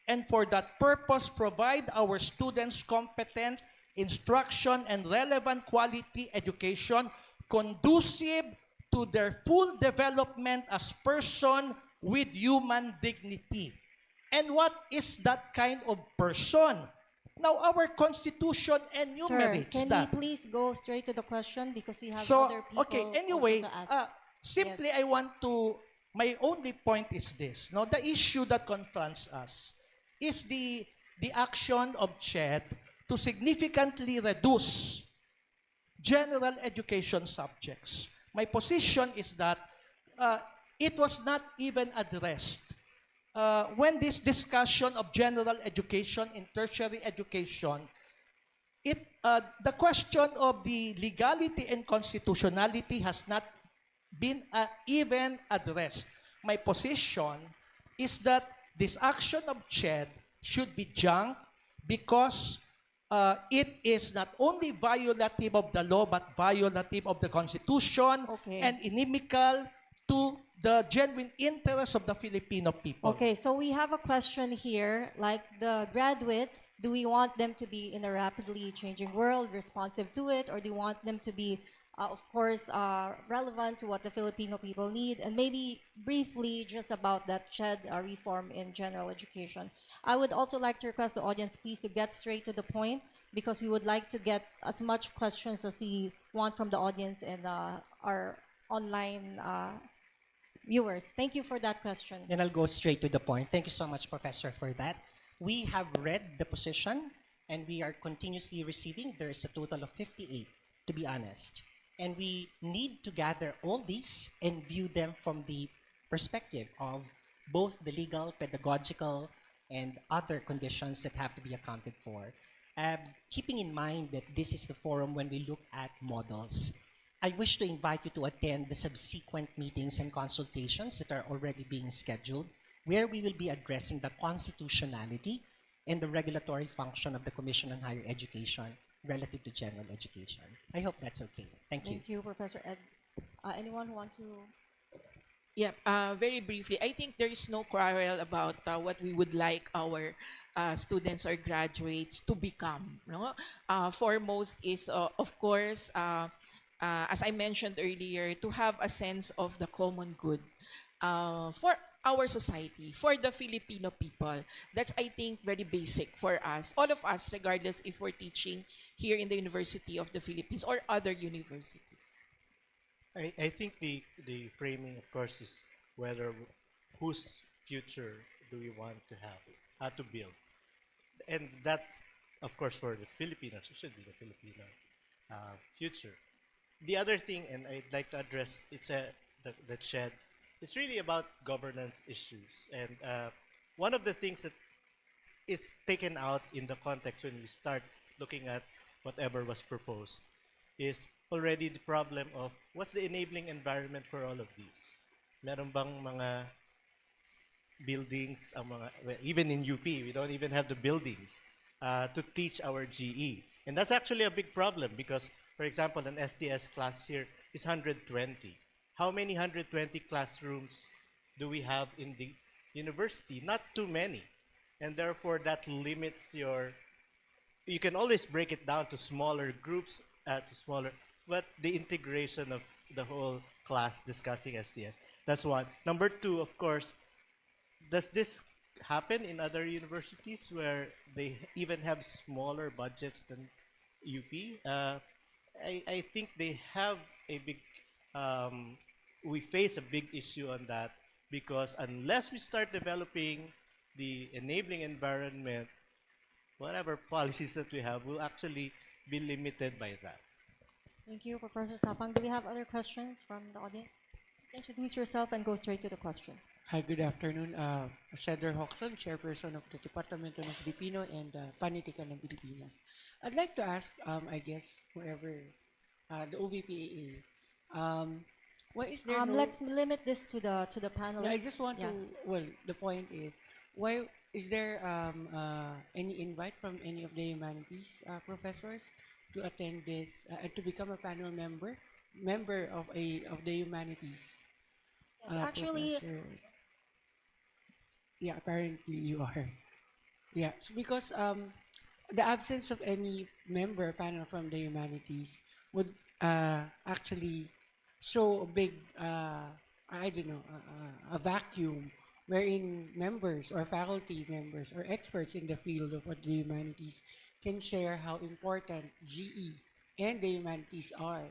and for that purpose provide our students competent instruction and relevant quality education conducive to their full development as person with human dignity. And what is that kind of person? Now, our Constitution enumerates Sir, can that. we please go straight to the question because we have So, other people okay, anyway, also to ask. simply Yes. I want to, my only point is this. No, the issue that confronts us is the action of CHED to significantly reduce general education subjects. My position is that uh, it was not even addressed. When this discussion of general education in tertiary education, the question of the legality and constitutionality has not been even addressed. My position is that this action of CHED should be junk because it is not only violative of the law but violative of the Constitution Okay. and inimical to the genuine interests of the Filipino people. Okay, so we have a question here, like the graduates, do we want them to be in a rapidly changing world, responsive to it, or do you want them to be, of course, relevant to what the Filipino people need? And maybe briefly, just about that CHED reform in general education. I would also like to request the audience, please, to get straight to the point, because we would like to get as much questions as we want from the audience and our online viewers. Thank you for that question. Then I'll go straight to the point. Thank you so much, Professor, for that. We have read the position and we are continuously receiving. There is a total of 58, to be honest. And we need to gather all these and view them from the perspective of both the legal, pedagogical, and other conditions that have to be accounted for. Keeping in mind that this is the forum when we look at models, I wish to invite you to attend the subsequent meetings and consultations that are already being scheduled, where we will be addressing the constitutionality and the regulatory function of the Commission on Higher Education relative to general education. I hope that's okay. Thank you. Thank you, Professor Ed. Anyone who want to? Yeah, very briefly, I think there is no quarrel about what we would like our students or graduates to become. No, foremost is, of course, as I mentioned earlier, to have a sense of the common good for our society, for the Filipino people. That's, I think, very basic for us, all of us, regardless if we're teaching here in the University of the Philippines or other universities. I think the framing, of course, is whether whose future do we want to have, to build. And that's, of course, for the Filipinos, it should be the Filipino future. The other thing, and I'd like to address, it's the CHED. It's really about governance issues. And one of the things that is taken out in the context when we start looking at whatever was proposed is already the problem of what's the enabling environment for all of these. Meron bang mga buildings, well, even in UP, we don't even have the buildings to teach our GE. And that's actually a big problem because, for example, an STS class here is 120. How many 120 classrooms do we have in the university? Not too many. And therefore, that limits you can always break it down to smaller groups, but the integration of the whole class discussing STS. That's one. Number two, of course, does this happen in other universities where they even have smaller budgets than UP? I think they have a big, we face a big issue on that because unless we start developing the enabling environment, whatever policies that we have will actually be limited by that. Thank you, Professor Tapang. Do we have other questions from the audience? Please introduce yourself and go straight to the question. Hi, good afternoon. Cedar Hoxon, Chairperson of the Departamento ng Filipino and Panitikan ng Pilipinas. I'd like to ask, I guess, whoever, the OVPAA, why is there no... Let's limit this to the panelists. Yeah, I just want to, well, the point is, why is there any invite from any of the humanities professors to attend this and to become a panel member of the humanities? Yes, actually, professor? Yeah, apparently you are. Yeah, so because the absence of any member panel from the humanities would actually show a big, I don't know, a vacuum wherein members or faculty members or experts in the field of the humanities can share how important GE and the humanities are.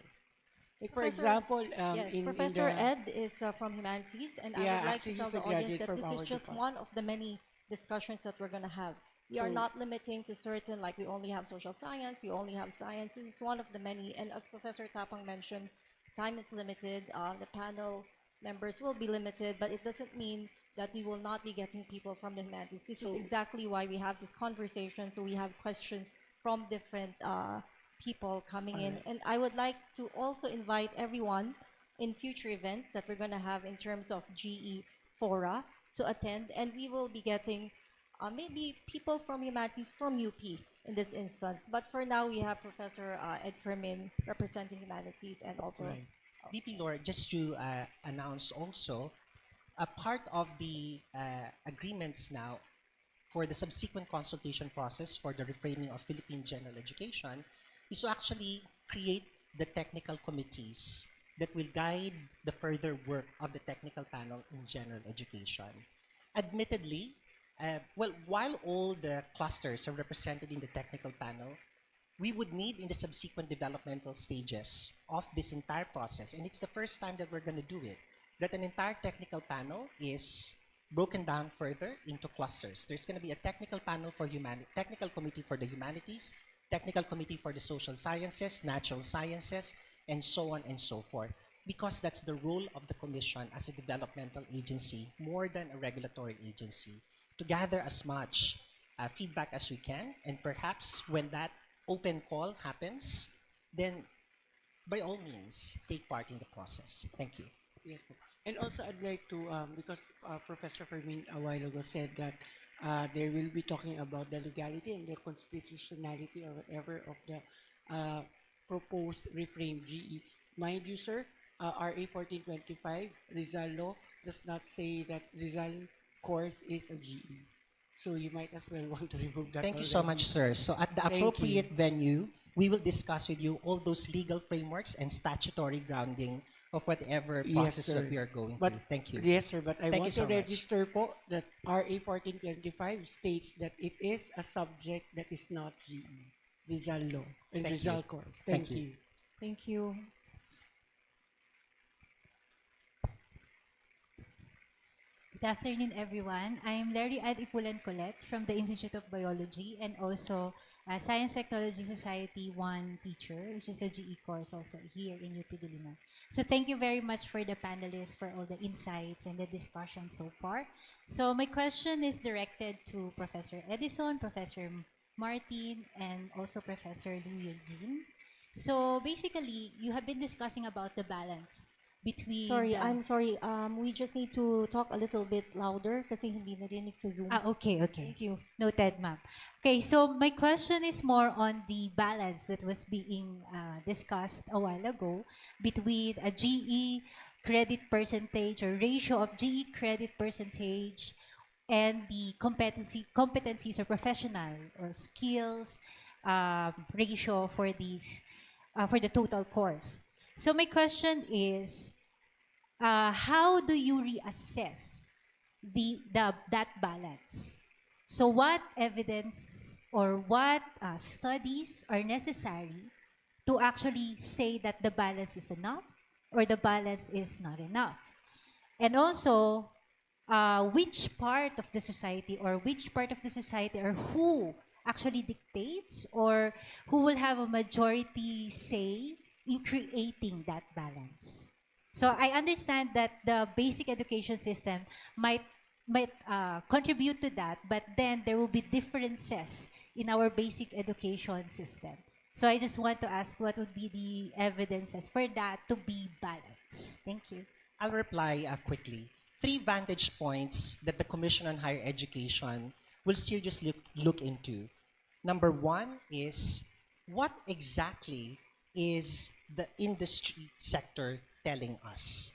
Like for example, yes, Professor Ed is from Humanities, and I would like to tell the audience that this is just one of the many discussions that we're going to have. We are So- not limiting to certain, like we only have social science, you only have science. This is one of the many. And as Professor Tapang mentioned, time is limited. The panel members will be limited, but it doesn't mean that we will not be getting people from the humanities. This is So- exactly why we have this conversation. So we have questions from different people coming in. Alright. And I would like to also invite everyone in future events that we're going to have in terms of GE Fora to attend. And we will be getting maybe people from humanities from UP in this instance. But for now, we have Professor Ed Fermin representing humanities and also Right. VP Laura, just to announce also, a part of the agreements now for the subsequent consultation process for the reframing of Philippine general education is to actually create the technical committees that will guide the further work of the technical panel in general education. Admittedly, well, while all the clusters are represented in the technical panel, we would need in the subsequent developmental stages of this entire process, and it's the first time that we're going to do it, that an entire technical panel is broken down further into clusters. There's going to be a technical panel for technical committee for the humanities, technical committee for the social sciences, natural sciences, and so on and so forth. Because that's the role of the commission as a developmental agency, more than a regulatory agency, to gather as much feedback as we can, and perhaps when that open call happens, then by all means, take part in the process. Thank you. Yes, po. And also, I'd like to, because Professor Fermin a while ago said that they will be talking about the legality and the constitutionality or whatever of the proposed reframe GE. Mind you, sir, RA 1425, Rizal law does not say that Rizal course is a GE. So you might as well want to remove that. Thank you so much, sir. So at the Thank appropriate venue, we will discuss with you all those legal frameworks and statutory grounding of whatever Yes, process sir. that we are going But through. Thank you. yes, sir, but I Thank want you so to much. register po that RA 1425 states that it is a subject that is not GE, Rizal law and Thank Rizal you. course. Thank Thank you. you. thank you. Good afternoon, everyone. I'm Larry Ad Ipulan Colette from the Institute of Biology and also a Science Technology Society 1 teacher, which is a GE course also here in UP Diliman. So thank you very much for the panelists for all the insights and the discussion so far. So my question is directed to Professor Edison, Professor Martin, and also Professor Liu Yulgin. So basically, you have been discussing about the balance between Sorry, the- I'm sorry. We just need to talk a little bit louder kasi hindi narinig sa Zoom. Okay, okay. Thank you. Noted, ma'am. Okay, so my question is more on the balance that was being discussed a while ago between a GE credit percentage or ratio of GE credit percentage and the competencies or professional or skills ratio for these for the total course. So my question is, how do you reassess that balance? So what evidence or what studies are necessary to actually say that the balance is enough or the balance is not enough? And also, which part of the society or who actually dictates or who will have a majority say in creating that balance? So I understand that the basic education system might contribute to that, but then there will be differences in our basic education system. So I just want to ask what would be the evidences for that to be balanced. Thank you. I'll reply quickly. 3 vantage points that the Commission on Higher Education will seriously look into. Number 1 is, what exactly is the industry sector telling us?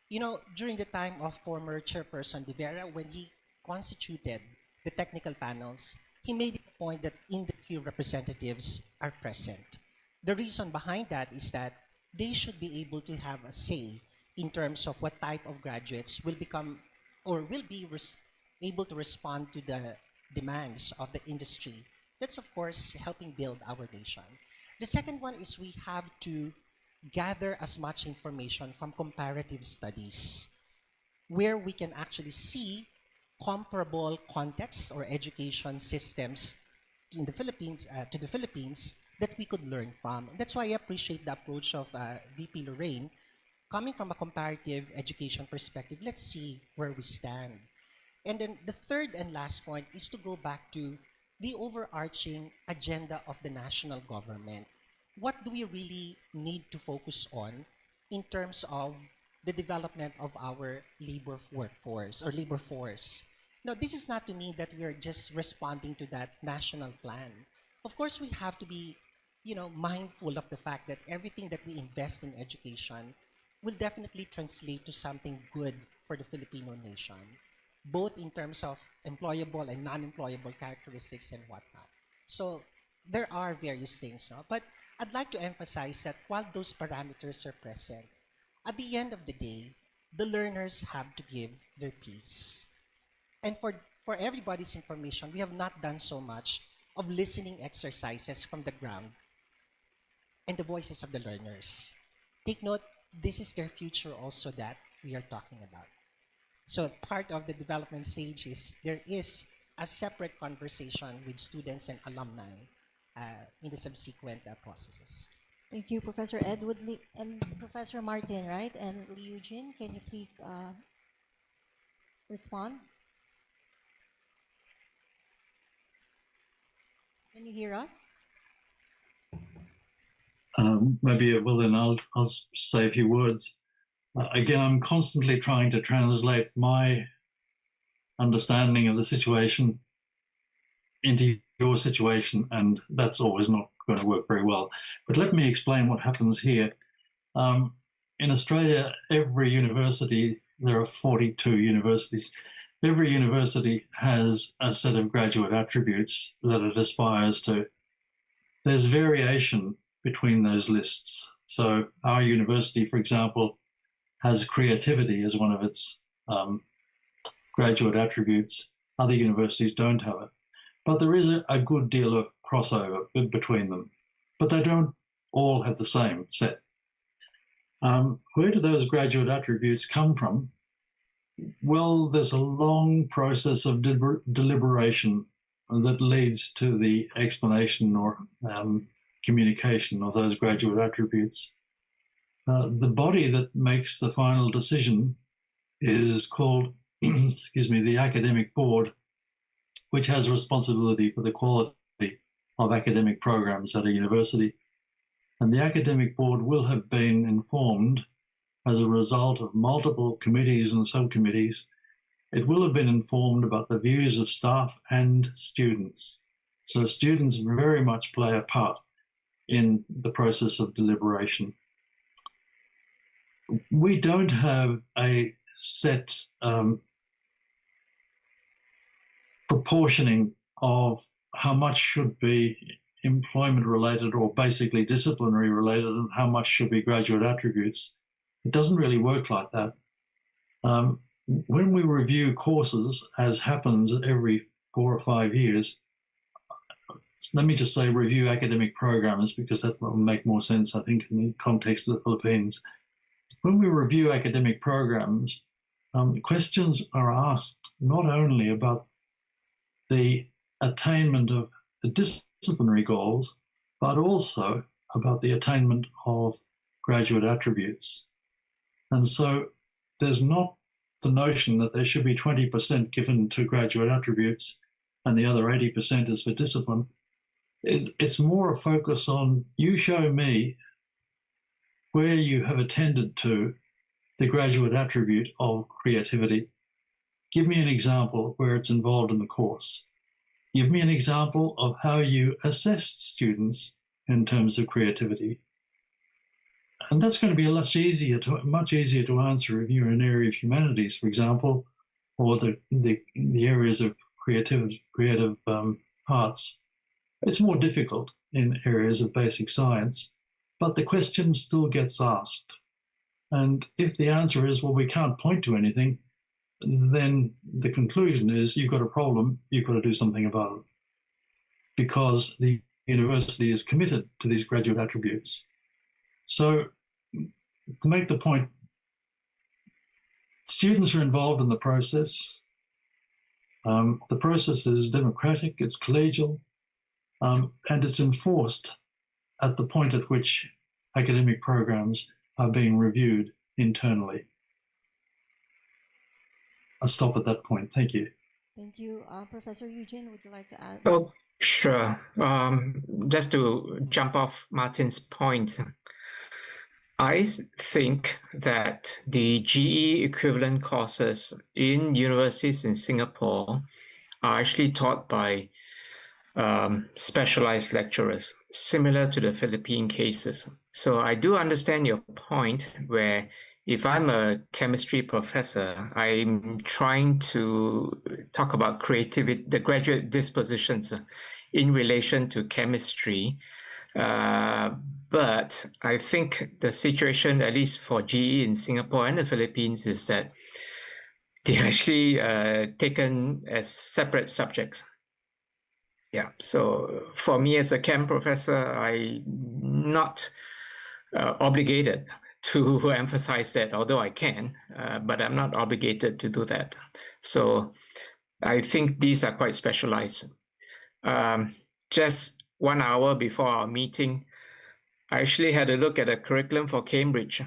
You know, during the time of former Chairperson De Vera, when he constituted the technical panels, he made it a point that industry representatives are present. The reason behind that is that they should be able to have a say in terms of what type of graduates will become or will be able to respond to the demands of the industry. That's, of course, helping build our nation. The second one is we have to gather as much information from comparative studies where we can actually see comparable contexts or education systems in the Philippines to the Philippines that we could learn from. That's why I appreciate the approach of VP Lorraine. Coming from a comparative education perspective, let's see where we stand. And then the third and last point is to go back to the overarching agenda of the national government. What do we really need to focus on in terms of the development of our labor workforce or labor force? Now, this is not to mean that we are just responding to that national plan. Of course, we have to be, mindful of the fact that everything that we invest in education will definitely translate to something good for the Filipino nation, both in terms of employable and non-employable characteristics and whatnot. So there are various things, no? But I'd like to emphasize that while those parameters are present, at the end of the day, the learners have to give their piece. And for everybody's information, we have not done so much of listening exercises from the ground and the voices of the learners. Take note, this is their future also that we are talking about. So part of the development stage is there is a separate conversation with students and alumni in the subsequent processes. Thank you, Professor Edward Lee and Professor Martin, right? And Lee Eugene, can you please respond? Can you hear us? Maybe well then I'll say a few words. Again, I'm constantly trying to translate my understanding of the situation into your situation, and that's always not going to work very well. But let me explain what happens here. In Australia, every university, there are 42 universities, every university has a set of graduate attributes that it aspires to. There's variation between those lists. So our university, for example, has creativity as one of its graduate attributes. Other universities don't have it. But there is a good deal of crossover between them. But they don't all have the same set. Where do those graduate attributes come from? Well, there's a long process of deliberation that leads to the explanation or communication of those graduate attributes. The body that makes the final decision is called, the academic board, which has responsibility for the quality of academic programs at a university. And the academic board will have been informed as a result of multiple committees and subcommittees. It will have been informed about the views of staff and students. So students very much play a part in the process of deliberation. We don't have a set proportioning of how much should be employment related or basically disciplinary related and how much should be graduate attributes. It doesn't really work like that. When we review courses, as happens every 4 or 5 years, let me just say review academic programs because that will make more sense, I think, in the context of the Philippines. When we review academic programs, questions are asked not only about the attainment of the disciplinary goals, but also about the attainment of graduate attributes. And so there's not the notion that there should be 20% given to graduate attributes and the other 80% is for discipline. It's more a focus on you show me where you have attended to the graduate attribute of creativity. Give me an example of where it's involved in the course. Give me an example of how you assessed students in terms of creativity. And that's going to be much easier to answer if you're in an area of humanities, for example, or the areas of creative arts. It's more difficult in areas of basic science, but the question still gets asked. And if the answer is, well, we can't point to anything, then the conclusion is you've got a problem, you've got to do something about it. Because the university is committed to these graduate attributes. So to make the point, students are involved in the process. The process is democratic, it's collegial, and it's enforced at the point at which academic programs are being reviewed internally. I'll stop at that point. Thank you. Thank you. Professor Eugene, would you like to add? Oh, sure. Just to jump off Martin's point, I think that the GE equivalent courses in universities in Singapore are actually taught by specialized lecturers, similar to the Philippine cases. So I do understand your point where if I'm a chemistry professor, I'm trying to talk about creativity, the graduate dispositions in relation to chemistry. But I think the situation, at least for GE in Singapore and the Philippines, is that they're actually taken as separate subjects. Yeah, so for me as a chem professor, I'm not obligated to emphasize that, although I can, but I'm not obligated to do that. So I think these are quite specialized. Just 1 hour before our meeting, I actually had a look at a curriculum for Cambridge,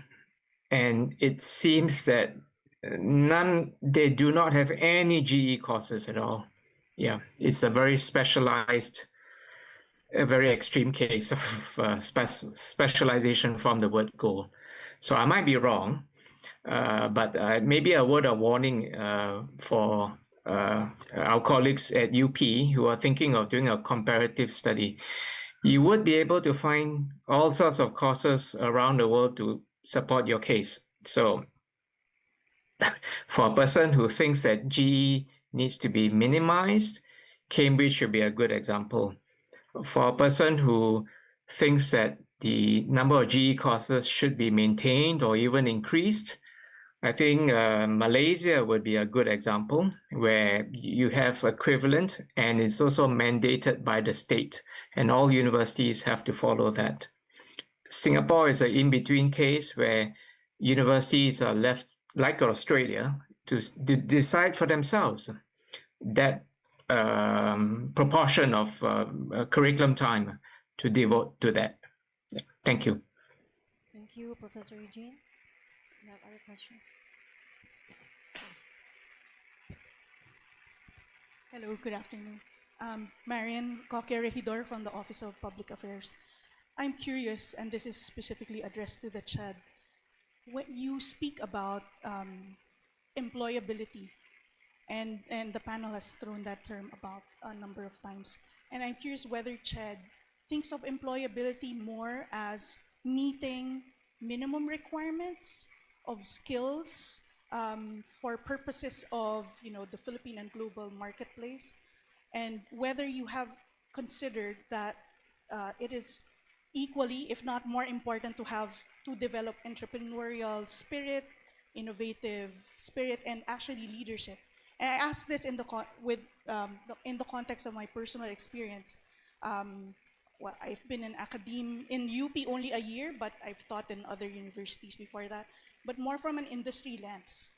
and it seems that they do not have any GE courses at all. Yeah, it's a very specialized, a very extreme case of specialization from the word go. So I might be wrong, but maybe a word of warning for our colleagues at UP who are thinking of doing a comparative study. You would be able to find all sorts of courses around the world to support your case. So for a person who thinks that GE needs to be minimized, Cambridge should be a good example. For a person who thinks that the number of GE courses should be maintained or even increased, I think Malaysia would be a good example where you have equivalent and it's also mandated by the state and all universities have to follow that. Singapore is an in-between case where universities are left, like Australia, to decide for themselves that proportion of curriculum time to devote to that. Yeah. Thank you. Thank you, Professor Eugene. You have other questions? Hello, good afternoon. Marian Coque Regidor from the Office of Public Affairs. I'm curious, and this is specifically addressed to the CHED. When you speak about employability, and the panel has thrown that term about a number of times, and I'm curious whether CHED thinks of employability more as meeting minimum requirements of skills for purposes of the Philippine and global marketplace, and whether you have considered that it is equally, if not more important, to develop entrepreneurial spirit, innovative spirit, and actually leadership. And I ask this in the context of my personal experience. Well, I've been in academia in UP only a year, but I've taught in other universities before that. But more from an industry lens.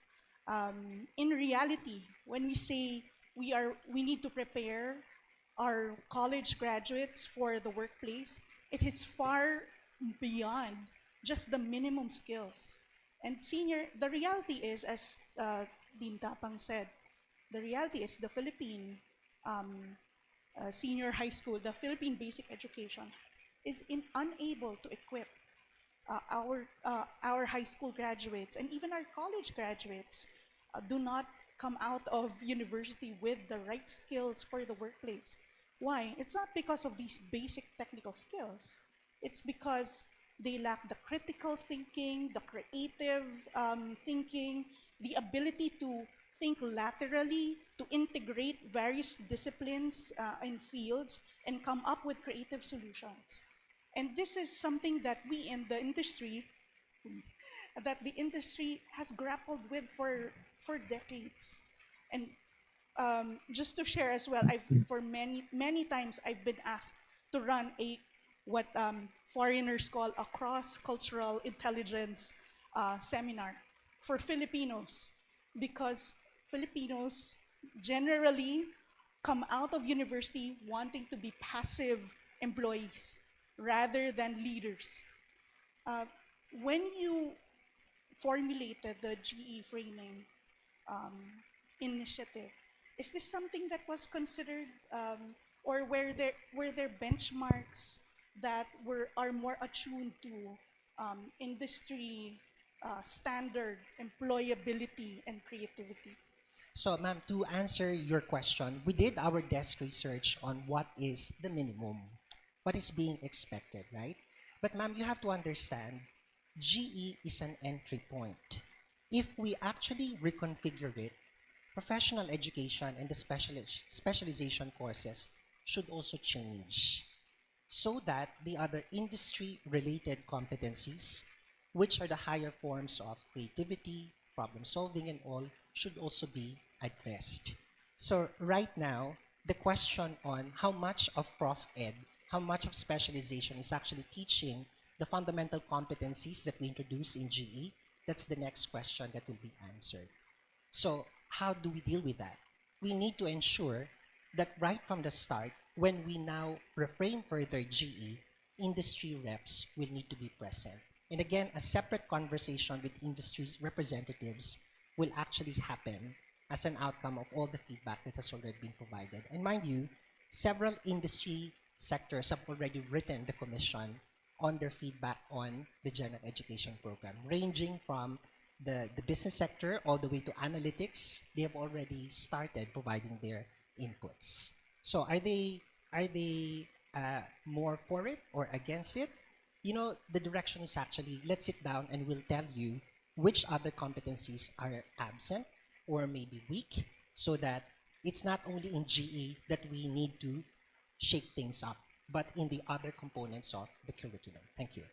In reality, when we say we need to prepare our college graduates for the workplace, it is far beyond just the minimum skills. And the reality is, as Dean Tapang said, the reality is the Philippine senior high school, the Philippine basic education, is unable to equip our high school graduates and even our college graduates do not come out of university with the right skills for the workplace. Why? It's not because of these basic technical skills. It's because they lack the critical thinking, the creative thinking, the ability to think laterally, to integrate various disciplines and fields and come up with creative solutions. And this is something that we in the industry, has grappled with for decades. And just to share as well, for many times I've been asked to run what foreigners call a cross-cultural intelligence seminar for Filipinos, because Filipinos generally come out of university wanting to be passive employees rather than leaders. Uh, when you formulated the GE framing um, initiative, is this something that was considered, or were there benchmarks that are more attuned to industry standard employability and creativity? So, ma'am, to answer your question, we did our desk research on what is the minimum, what is being expected, right? But, ma'am, you have to understand, GE is an entry point. If we actually reconfigure it, professional education and the specialization courses should also change so that the other industry related competencies, which are the higher forms of creativity, problem solving, and all, should also be addressed. So, right now, the question on how much of prof ed, how much of specialization is actually teaching the fundamental competencies that we introduce in GE, that's the next question that will be answered. So, how do we deal with that? We need to ensure that right from the start, when we now reframe further GE, industry reps will need to be present. And again, a separate conversation with industry representatives will actually happen as an outcome of all the feedback that has already been provided. And mind you, several industry sectors have already written the commission on their feedback on the general education program, ranging from the business sector all the way to analytics. They have already started providing their inputs. So are they more for it or against it? You know, the direction is actually, let's sit down and we'll tell you which other competencies are absent or maybe weak, so that it's not only in GE that we need to shape things up, but in the other components of the curriculum. Thank you.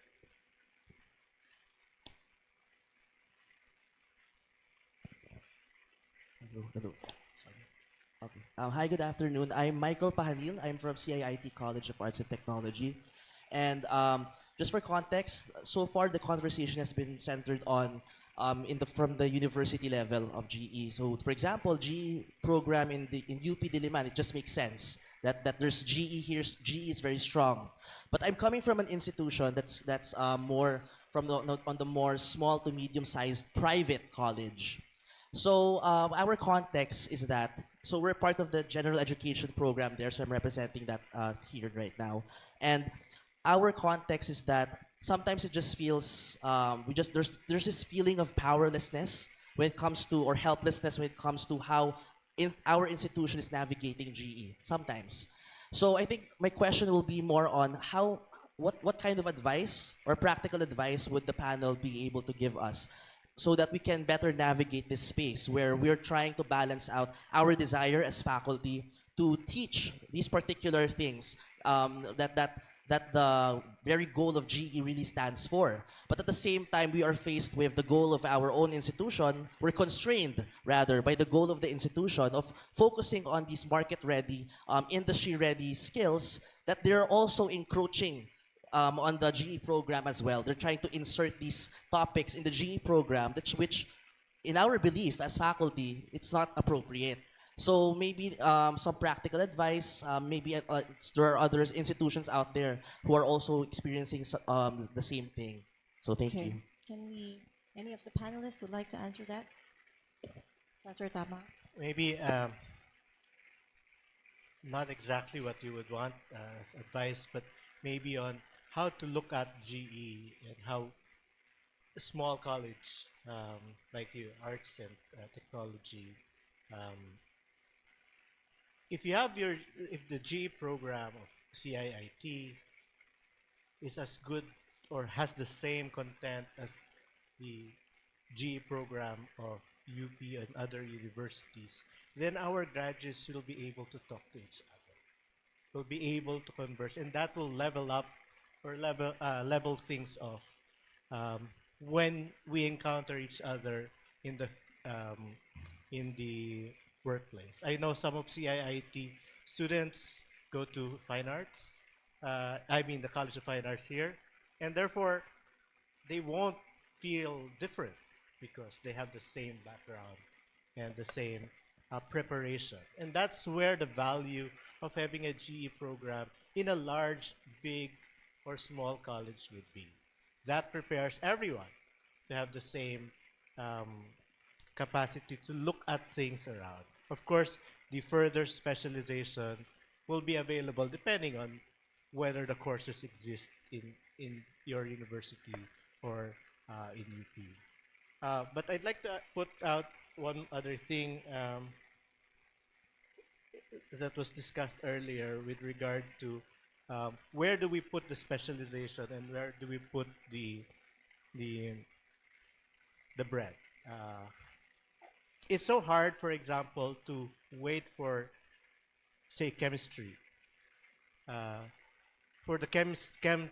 Hello, hello. Sorry. Okay. Hi, good afternoon. I'm Michael Pahanil. I'm from CIIT College of Arts and Technology. And just for context, so far the conversation has been centered on from the university level of GE. So, for example, GE program in UP Diliman, it just makes sense that there's GE here. GE is very strong. But I'm coming from an institution that's more from on the more small to medium sized private college. So our context is that, so we're part of the general education program there, so I'm representing that here right now. And our context is that sometimes it just feels there's this feeling of powerlessness when it comes to, or helplessness when it comes to how our institution is navigating GE sometimes. So I think my question will be more on what kind of advice or practical advice would the panel be able to give us so that we can better navigate this space where we're trying to balance out our desire as faculty to teach these particular things that the very goal of GE really stands for. But at the same time, we are faced with the goal of our own institution. We're constrained, rather, by the goal of the institution of focusing on these market-ready, industry-ready skills that they're also encroaching on the GE program as well. They're trying to insert these topics in the GE program, which in our belief as faculty, it's not appropriate. So maybe some practical advice. Maybe there are other institutions out there who are also experiencing the same thing. So thank you. Can we, any of the panelists would like to answer that? Professor Tama? Maybe not exactly what you would want as advice, but maybe on how to look at GE and how a small college like you, arts and technology, um, if the GE program of CIIT is as good or has the same content as the GE program of UP and other universities, then our graduates will be able to talk to each other. Will be able to converse, and that will level up or level things off when we encounter each other in the workplace. I know some of CIIT students go to fine arts. I mean the College of Fine Arts here, and therefore they won't feel different because they have the same background and the same preparation. And that's where the value of having a GE program in a large, big, or small college would be. That prepares everyone to have the same um, capacity to look at things around. Of course, the further specialization will be available depending on whether the courses exist in your university or in UP. But I'd like to put out one other thing that was discussed earlier with regard to where do we put the specialization and where do we put the the breadth. It's so hard, for example, to wait for, say, chemistry. For the chem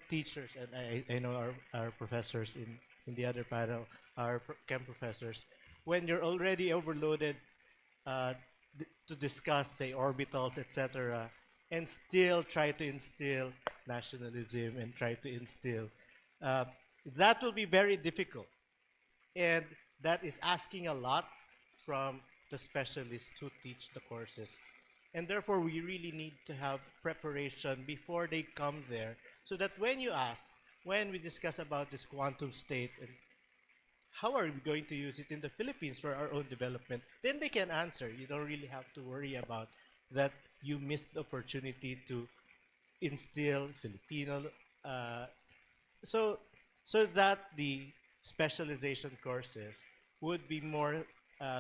teachers, and I know our professors in the other panel, our chem professors, when you're already overloaded to discuss, say, orbitals, etc., and still try to instill nationalism and try to instill, that will be very difficult. And that is asking a lot from the specialists who teach the courses. And therefore, we really need to have preparation before they come there so that when you ask, when we discuss about this quantum state and how are we going to use it in the Philippines for our own development, then they can answer. You don't really have to worry about that you missed the opportunity to instill Filipino, so that the specialization courses would be more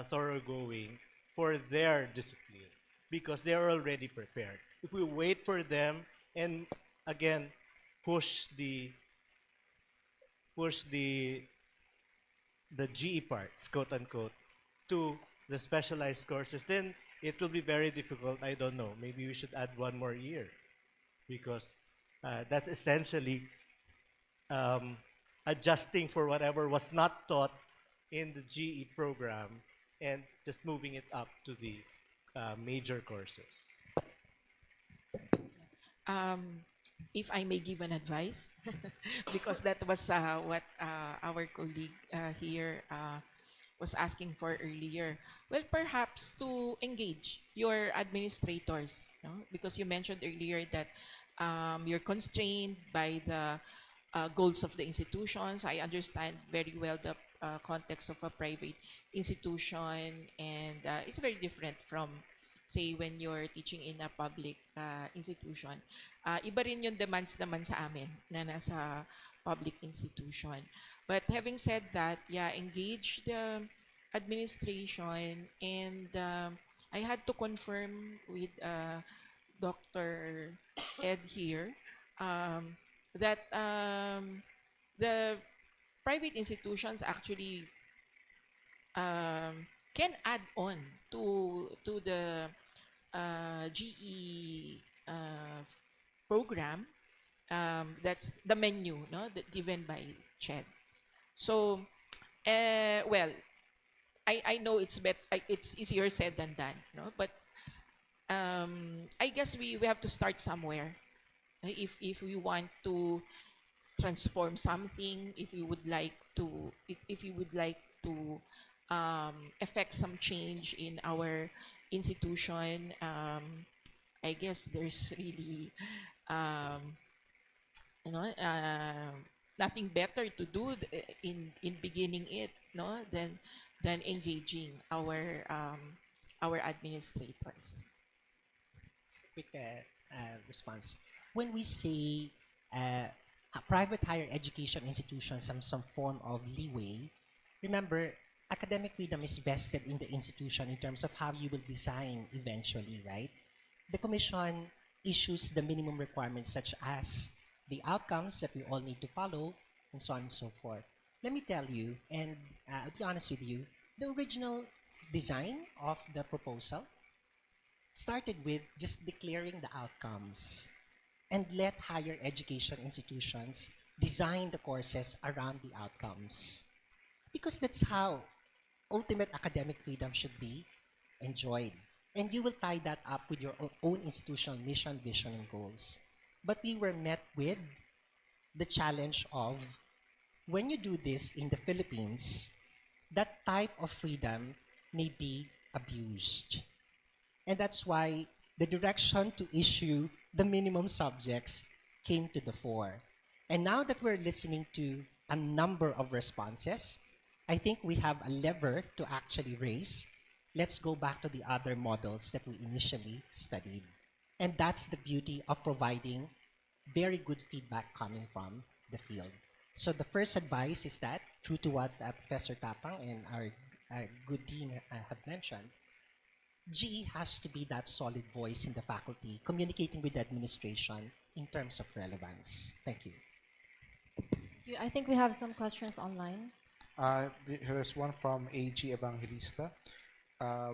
thoroughgoing for their discipline because they're already prepared. If we wait for them and again push the GE parts, quote unquote, to the specialized courses, then it will be very difficult. I don't know. Maybe we should add one more year because that's essentially adjusting for whatever was not taught in the GE program and just moving it up to the major courses. If I may give an advice, because that was what our colleague here was asking for earlier. Well, perhaps to engage your administrators, no? Because you mentioned earlier that you're constrained by the goals of the institutions. I understand very well the context of a private institution, and it's very different from, say, when you're teaching in a public institution. Iba rin yung demands naman sa amin na nasa public institution. But having said that, yeah, engage the administration, and I had to confirm with Dr. Ed here that the private institutions actually can add on to the GE program. That's the menu, no, given by CHED. So, well, I know it's easier said than done, no, but I guess we have to start somewhere. If we want to transform something, if you would like to affect some change in our institution, I guess there's really nothing better to do in beginning it, no, than engaging our administrators. Quick response. When we say private higher education institutions have some form of leeway, remember, academic freedom is vested in the institution in terms of how you will design eventually, right? The commission issues the minimum requirements such as the outcomes that we all need to follow, and so on and so forth. Let me tell you, and I'll be honest with you, the original design of the proposal started with just declaring the outcomes and let higher education institutions design the courses around the outcomes. Because that's how ultimate academic freedom should be enjoyed. And you will tie that up with your own institutional mission, vision, and goals. But we were met with the challenge of, when you do this in the Philippines, that type of freedom may be abused. And that's why the direction to issue the minimum subjects came to the fore. And now that we're listening to a number of responses, I think we have a lever to actually raise. Let's go back to the other models that we initially studied. And that's the beauty of providing very good feedback coming from the field. So the first advice is that, true to what Professor Tapang and our good dean have mentioned, GE has to be that solid voice in the faculty, communicating with the administration in terms of relevance. Thank you. I think we have some questions online. Here's one from AG Evangelista.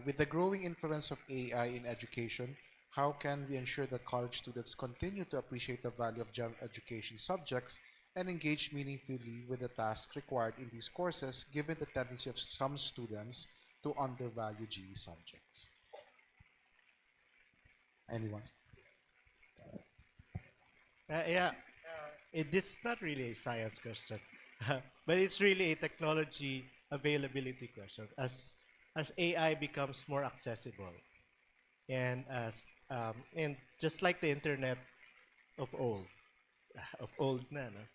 With the growing influence of AI in education, how can we ensure that college students continue to appreciate the value of general education subjects and engage meaningfully with the tasks required in these courses, given the tendency of some students to undervalue GE subjects? Anyone? It's not really a science question, but it's really a technology availability question. As AI becomes more accessible, and and just like the internet of old, na, no?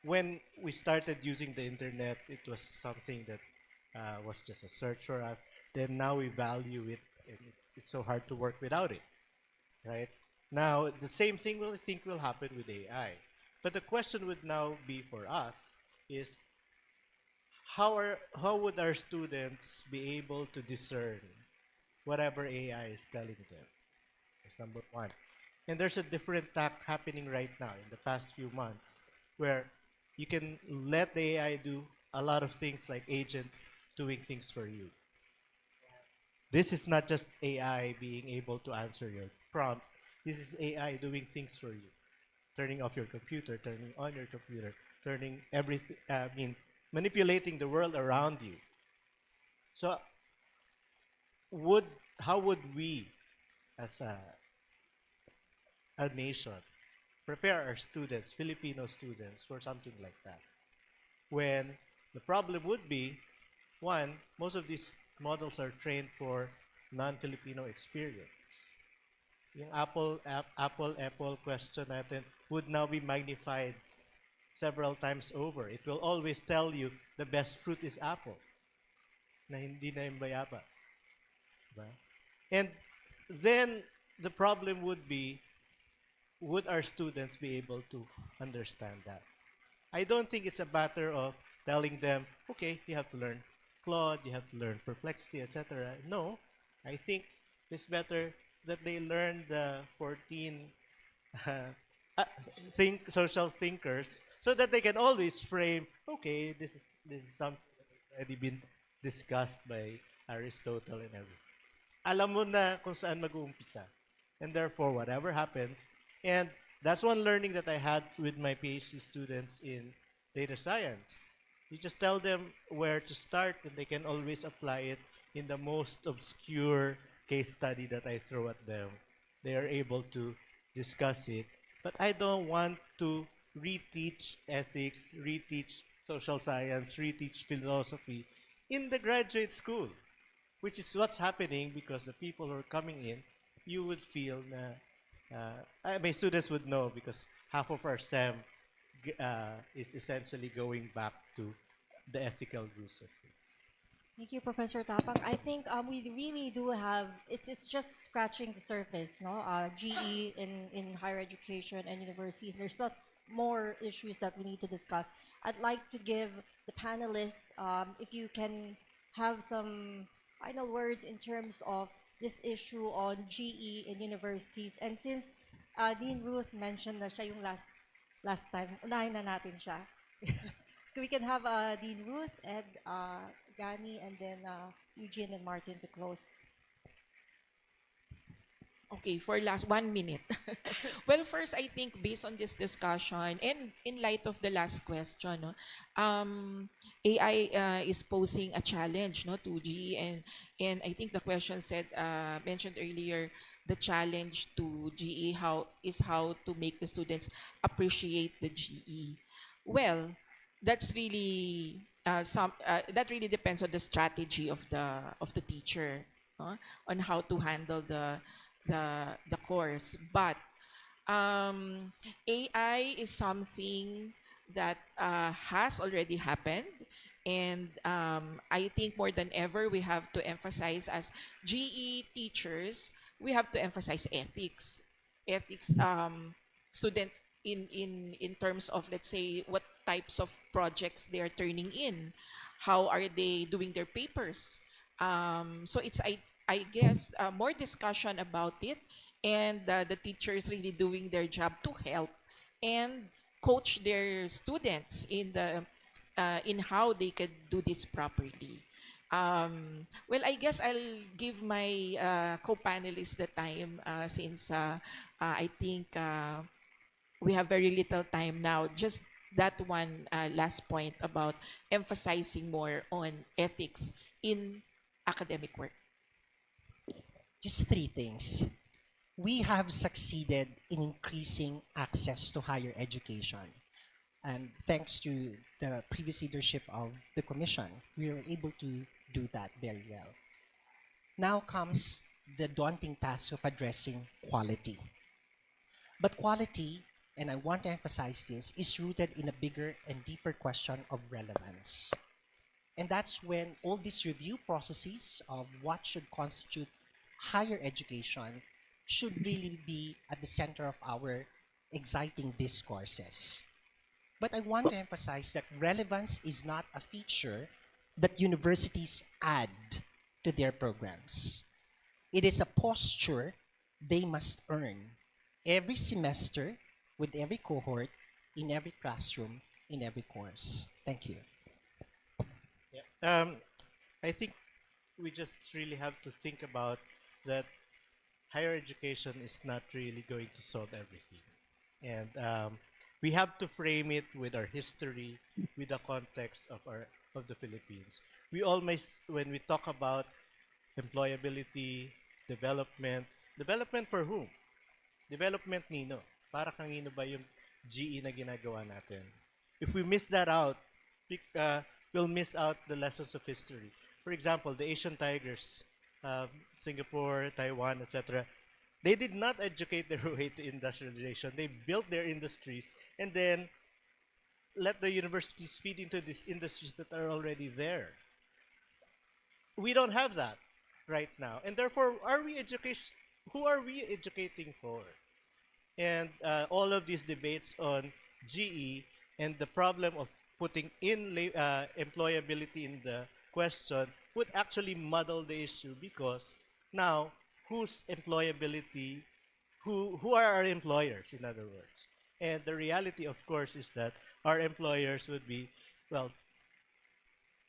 When we started using the internet, it was something that was just a search for us. Then now we value it, and it's so hard to work without it, right? Now the same thing I think will happen with AI, but the question would now be for us is how would our students be able to discern whatever AI is telling them? That's number one. And there's a different tack happening right now in the past few months where you can let the AI do a lot of things like agents doing things for you. This is not just AI being able to answer your prompt. This is AI doing things for you. Turning off your computer, turning on your computer, turning everything, manipulating the world around you. So how would we as a nation prepare our students, Filipino students, for something like that? When the problem would be, one, most of these models are trained for non-Filipino experience. Yung apple question natin would now be magnified several times over. It will always tell you the best fruit is apple, na hindi na yung bayabas. Diba? And then the problem would be, would our students be able to understand that? I don't think it's a matter of telling them, okay, you have to learn Claude, you have to learn Perplexity, etc. No, I think it's better that they learn the 14 social thinkers so that they can always frame, okay, this is something that's already been discussed by Aristotle and everything. Alam mo na kung saan mag-uumpisa. And therefore, whatever happens, and that's one learning that I had with my PhD students in data science. You just tell them where to start and they can always apply it in the most obscure case study that I throw at them. They are able to discuss it. But I don't want to reteach ethics, reteach social science, reteach philosophy in the graduate school, which is what's happening because the people who are coming in, you would feel my students would know because half of our SEM is essentially going back to the ethical rules of things. Thank you, Professor Tapang. I think we really do have, it's just scratching the surface, no? GE in higher education and universities. There's not more issues that we need to discuss. I'd like to give the panelists, if you can have some final words in terms of this issue on GE in universities. And since Dean Ruth mentioned na siya yung last time, unahin na natin siya. We can have Dean Ruth, Ed, Gani, and then Eugene and Martin to close. Okay, for last 1 minute. Well, first, I think based on this discussion and in light of the last question, no, AI is posing a challenge, no, to GE, and I think the question mentioned earlier, the challenge to GE how to make the students appreciate the GE. Well, that's really that really depends on the strategy of the teacher, on how to handle the course. But AI is something that has already happened, and I think more than ever we have to emphasize, as GE teachers, we have to emphasize ethics, student in terms of, let's say, what types of projects they are turning in, how are they doing their papers. So it's, I guess, more discussion about it, and the teachers really doing their job to help and coach their students in how they could do this properly. Well, I guess I'll give my co-panelists the time, since I think we have very little time now. Just that one last point about emphasizing more on ethics in academic work. Just three things. We have succeeded in increasing access to higher education. And thanks to the previous leadership of the Commission, we were able to do that very well. Now comes the daunting task of addressing quality. But quality, and I want to emphasize this, is rooted in a bigger and deeper question of relevance. And that's when all these review processes of what should constitute higher education should really be at the center of our exciting discourses. But I want to emphasize that relevance is not a feature that universities add to their programs. It is a posture they must earn every semester, with every cohort, in every classroom, in every course. Thank you. Yeah. I think we just really have to think about that higher education is not really going to solve everything. And we have to frame it with our history, with the context of the Philippines. We always, when we talk about employability, development for whom? Development nino. Para kanino ba yung GE na ginagawa natin? If we miss that out, we'll miss out the lessons of history. For example, the Asian Tigers, Singapore, Taiwan, etc., they did not educate their way to industrialization. They built their industries and then let the universities feed into these industries that are already there. We don't have that right now. And therefore, who are we educating for? And all of these debates on GE and the problem of putting in employability in the question would actually muddle the issue, because now whose employability, who are our employers, in other words? And the reality, of course, is that our employers would be, well,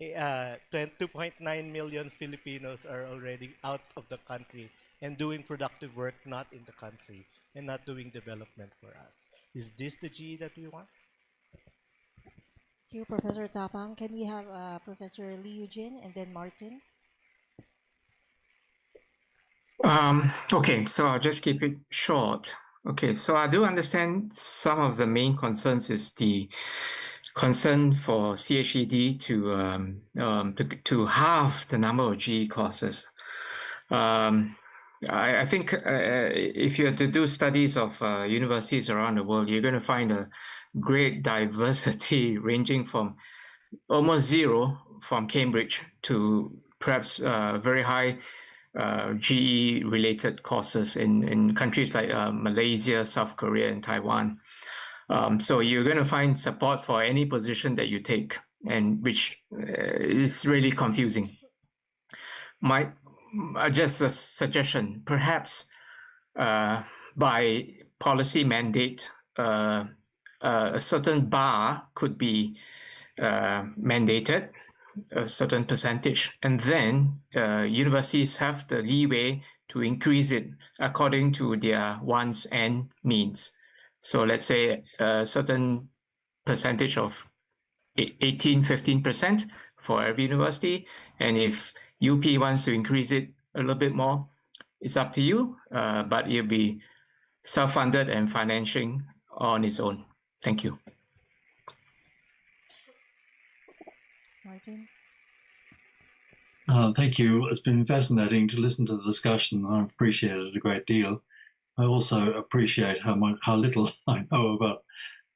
2.9 million Filipinos are already out of the country and doing productive work not in the country and not doing development for us. Is this the GE that we want? Thank you, Professor Tapang. Can we have Professor Lee Eugene and then Martin? Okay, so I'll just keep it short. Okay, so I do understand some of the main concerns is the concern for CHED to halve the number of GE courses. I think if you are to do studies of universities around the world, you're going to find a great diversity ranging from almost zero from Cambridge to perhaps very high GE-related courses in countries like Malaysia, South Korea, and Taiwan. So you're going to find support for any position that you take, and which is really confusing. Just a suggestion, perhaps by policy mandate, a certain bar could be mandated, a certain percentage, and then universities have the leeway to increase it according to their wants and means. So let's say a certain percentage of 15% for every university, and if UP wants to increase it a little bit more, it's up to you, but it'll be self-funded and financing on its own. Thank you. Martin? Thank you. It's been fascinating to listen to the discussion. I've appreciated it a great deal. I also appreciate how little I know about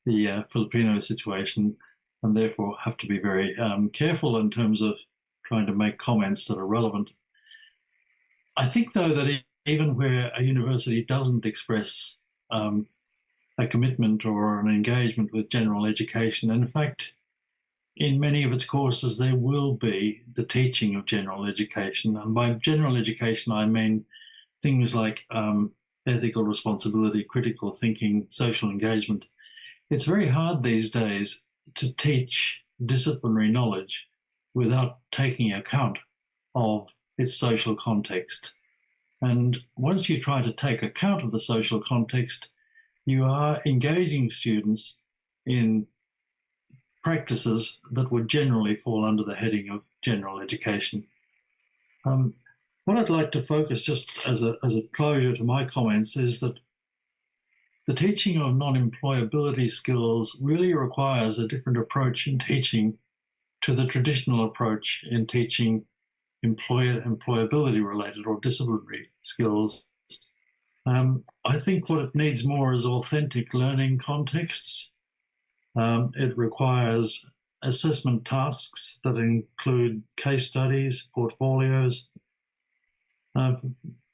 the Filipino situation, and therefore have to be very careful in terms of trying to make comments that are relevant. I think, though, that even where a university doesn't express a commitment or an engagement with general education, in fact, in many of its courses, there will be the teaching of general education. And by general education, I mean things like ethical responsibility, critical thinking, social engagement. It's very hard these days to teach disciplinary knowledge without taking account of its social context. And once you try to take account of the social context, you are engaging students in practices that would generally fall under the heading of general education. What I'd like to focus, just as a closure to my comments, is that the teaching of non-employability skills really requires a different approach in teaching to the traditional approach in teaching employability related or disciplinary skills. I think what it needs more is authentic learning contexts. It requires assessment tasks that include case studies, portfolios,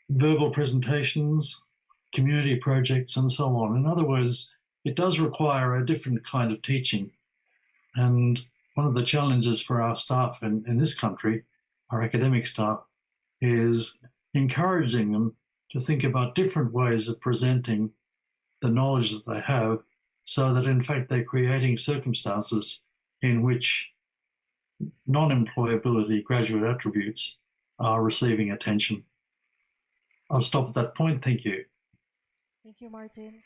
verbal presentations, community projects, and so on. In other words, it does require a different kind of teaching. And one of the challenges for our staff in this country, our academic staff, is encouraging them to think about different ways of presenting the knowledge that they have, so that in fact they're creating circumstances in which non-employability graduate attributes are receiving attention. I'll stop at that point. Thank you. Thank you, Martin.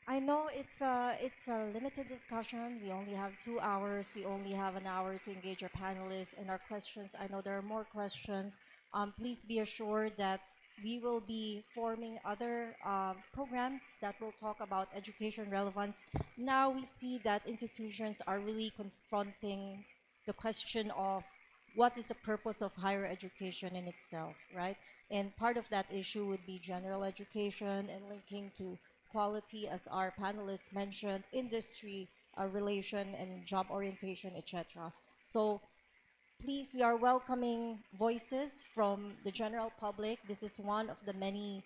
I know it's a limited discussion. We only have 2 hours. We only have an hour to engage our panelists and our questions. I know there are more questions. Please be assured that we will be forming other programs that will talk about education relevance. Now we see that institutions are really confronting the question of what is the purpose of higher education in itself, right? And part of that issue would be general education and linking to quality, as our panelists mentioned, industry relation and job orientation, etc. So please, we are welcoming voices from the general public. This is one of the many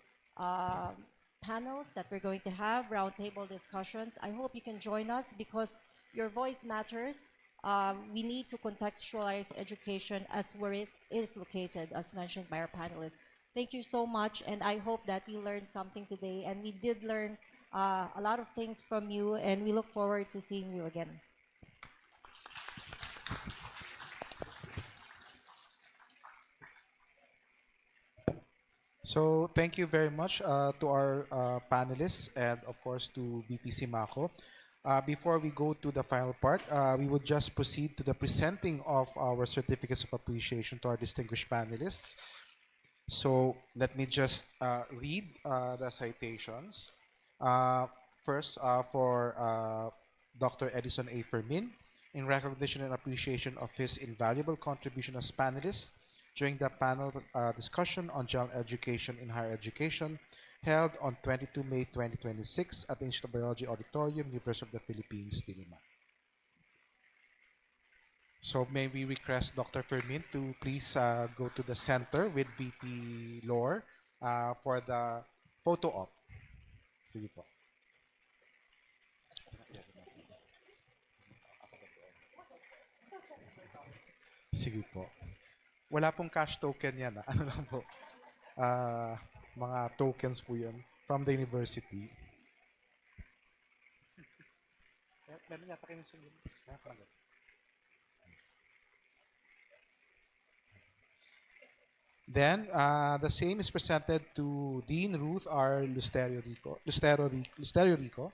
panels that we're going to have, roundtable discussions. I hope you can join us because your voice matters. We need to contextualize education as where it is located, as mentioned by our panelists. Thank you so much, and I hope that you learned something today. And we did learn a lot of things from you, and we look forward to seeing you again. So thank you very much to our panelists and of course to VP Mako. Before we go to the final part, we would just proceed to the presenting of our certificates of appreciation to our distinguished panelists. So let me just read the citations. First, for Dr. Edison A. Fermin, in recognition and appreciation of his invaluable contribution as panelist during the panel discussion on general education in higher education held on 22 May 2026 at the Institute of Biology Auditorium, University of the Philippines, Diliman. So may we request Dr. Fermin to please go to the center with VP Lore for the photo op. Sige po. Sige po. Wala pong cash token yan. Ano lang po? Mga tokens po yun from the university. Meron yata kayo nasulit. Then, the same is presented to Dean Ruth R. Lustero Rico.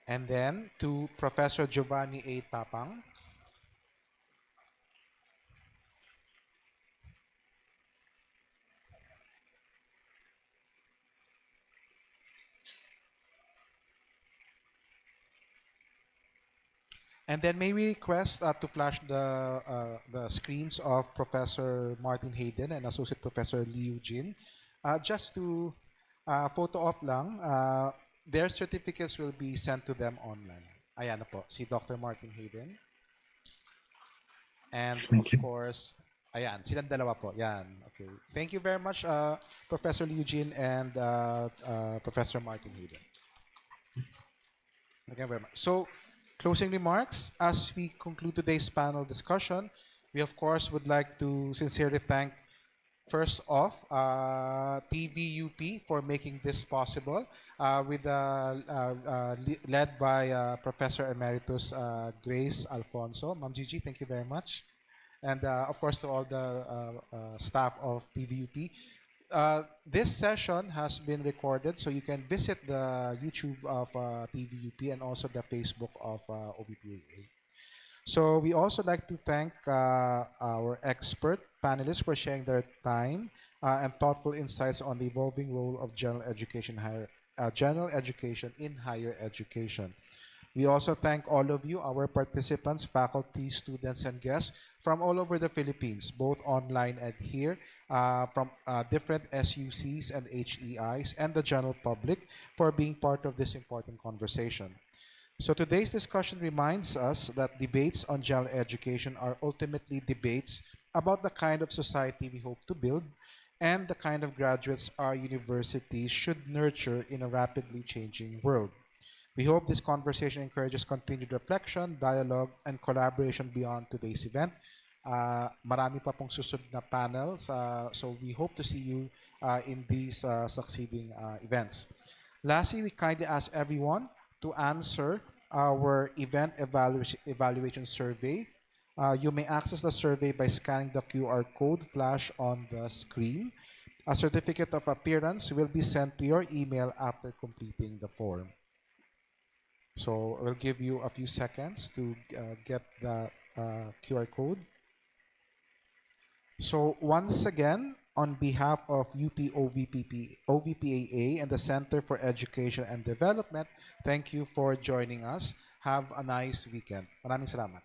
And then to Professor Giovanni A. Tapang. And then may we request to flash the screens of Professor Martin Hayden and Associate Professor Liu Jin, just to photo op lang. Their certificates will be sent to them online. Ayan na po, si Dr. Martin Hayden. And of Thank you. course, ayan, silang dalawa po. Yan, okay. Thank you very much, Professor Liu Jin and Professor Martin Hayden. Thank you very much. So, closing remarks, as we conclude today's panel discussion, we of course would like to sincerely thank first off TVUP for making this possible, led by Professor Emeritus Grace Alfonso. Ma'am Gigi, thank you very much. And of course to all the staff of TVUP. This session has been recorded, so you can visit the YouTube of TVUP and also the Facebook of OVPAA. So we also like to thank our expert panelists for sharing their time and thoughtful insights on the evolving role of general education in higher education. We also thank all of you, our participants, faculty, students, and guests from all over the Philippines, both online and here, from different SUCs and HEIs, and the general public for being part of this important conversation. So today's discussion reminds us that debates on general education are ultimately debates about the kind of society we hope to build and the kind of graduates our universities should nurture in a rapidly changing world. We hope this conversation encourages continued reflection, dialogue, and collaboration beyond today's event. Marami pa pong susunod na panels, so we hope to see you in these succeeding events. Lastly, we kindly ask everyone to answer our event evaluation survey. You may access the survey by scanning the QR code flash on the screen. A certificate of appearance will be sent to your email after completing the form. So we'll give you a few seconds to get the QR code. So once again, on behalf of UP OVPAA and the Center for Education and Development, thank you for joining us. Have a nice weekend. Maraming salamat.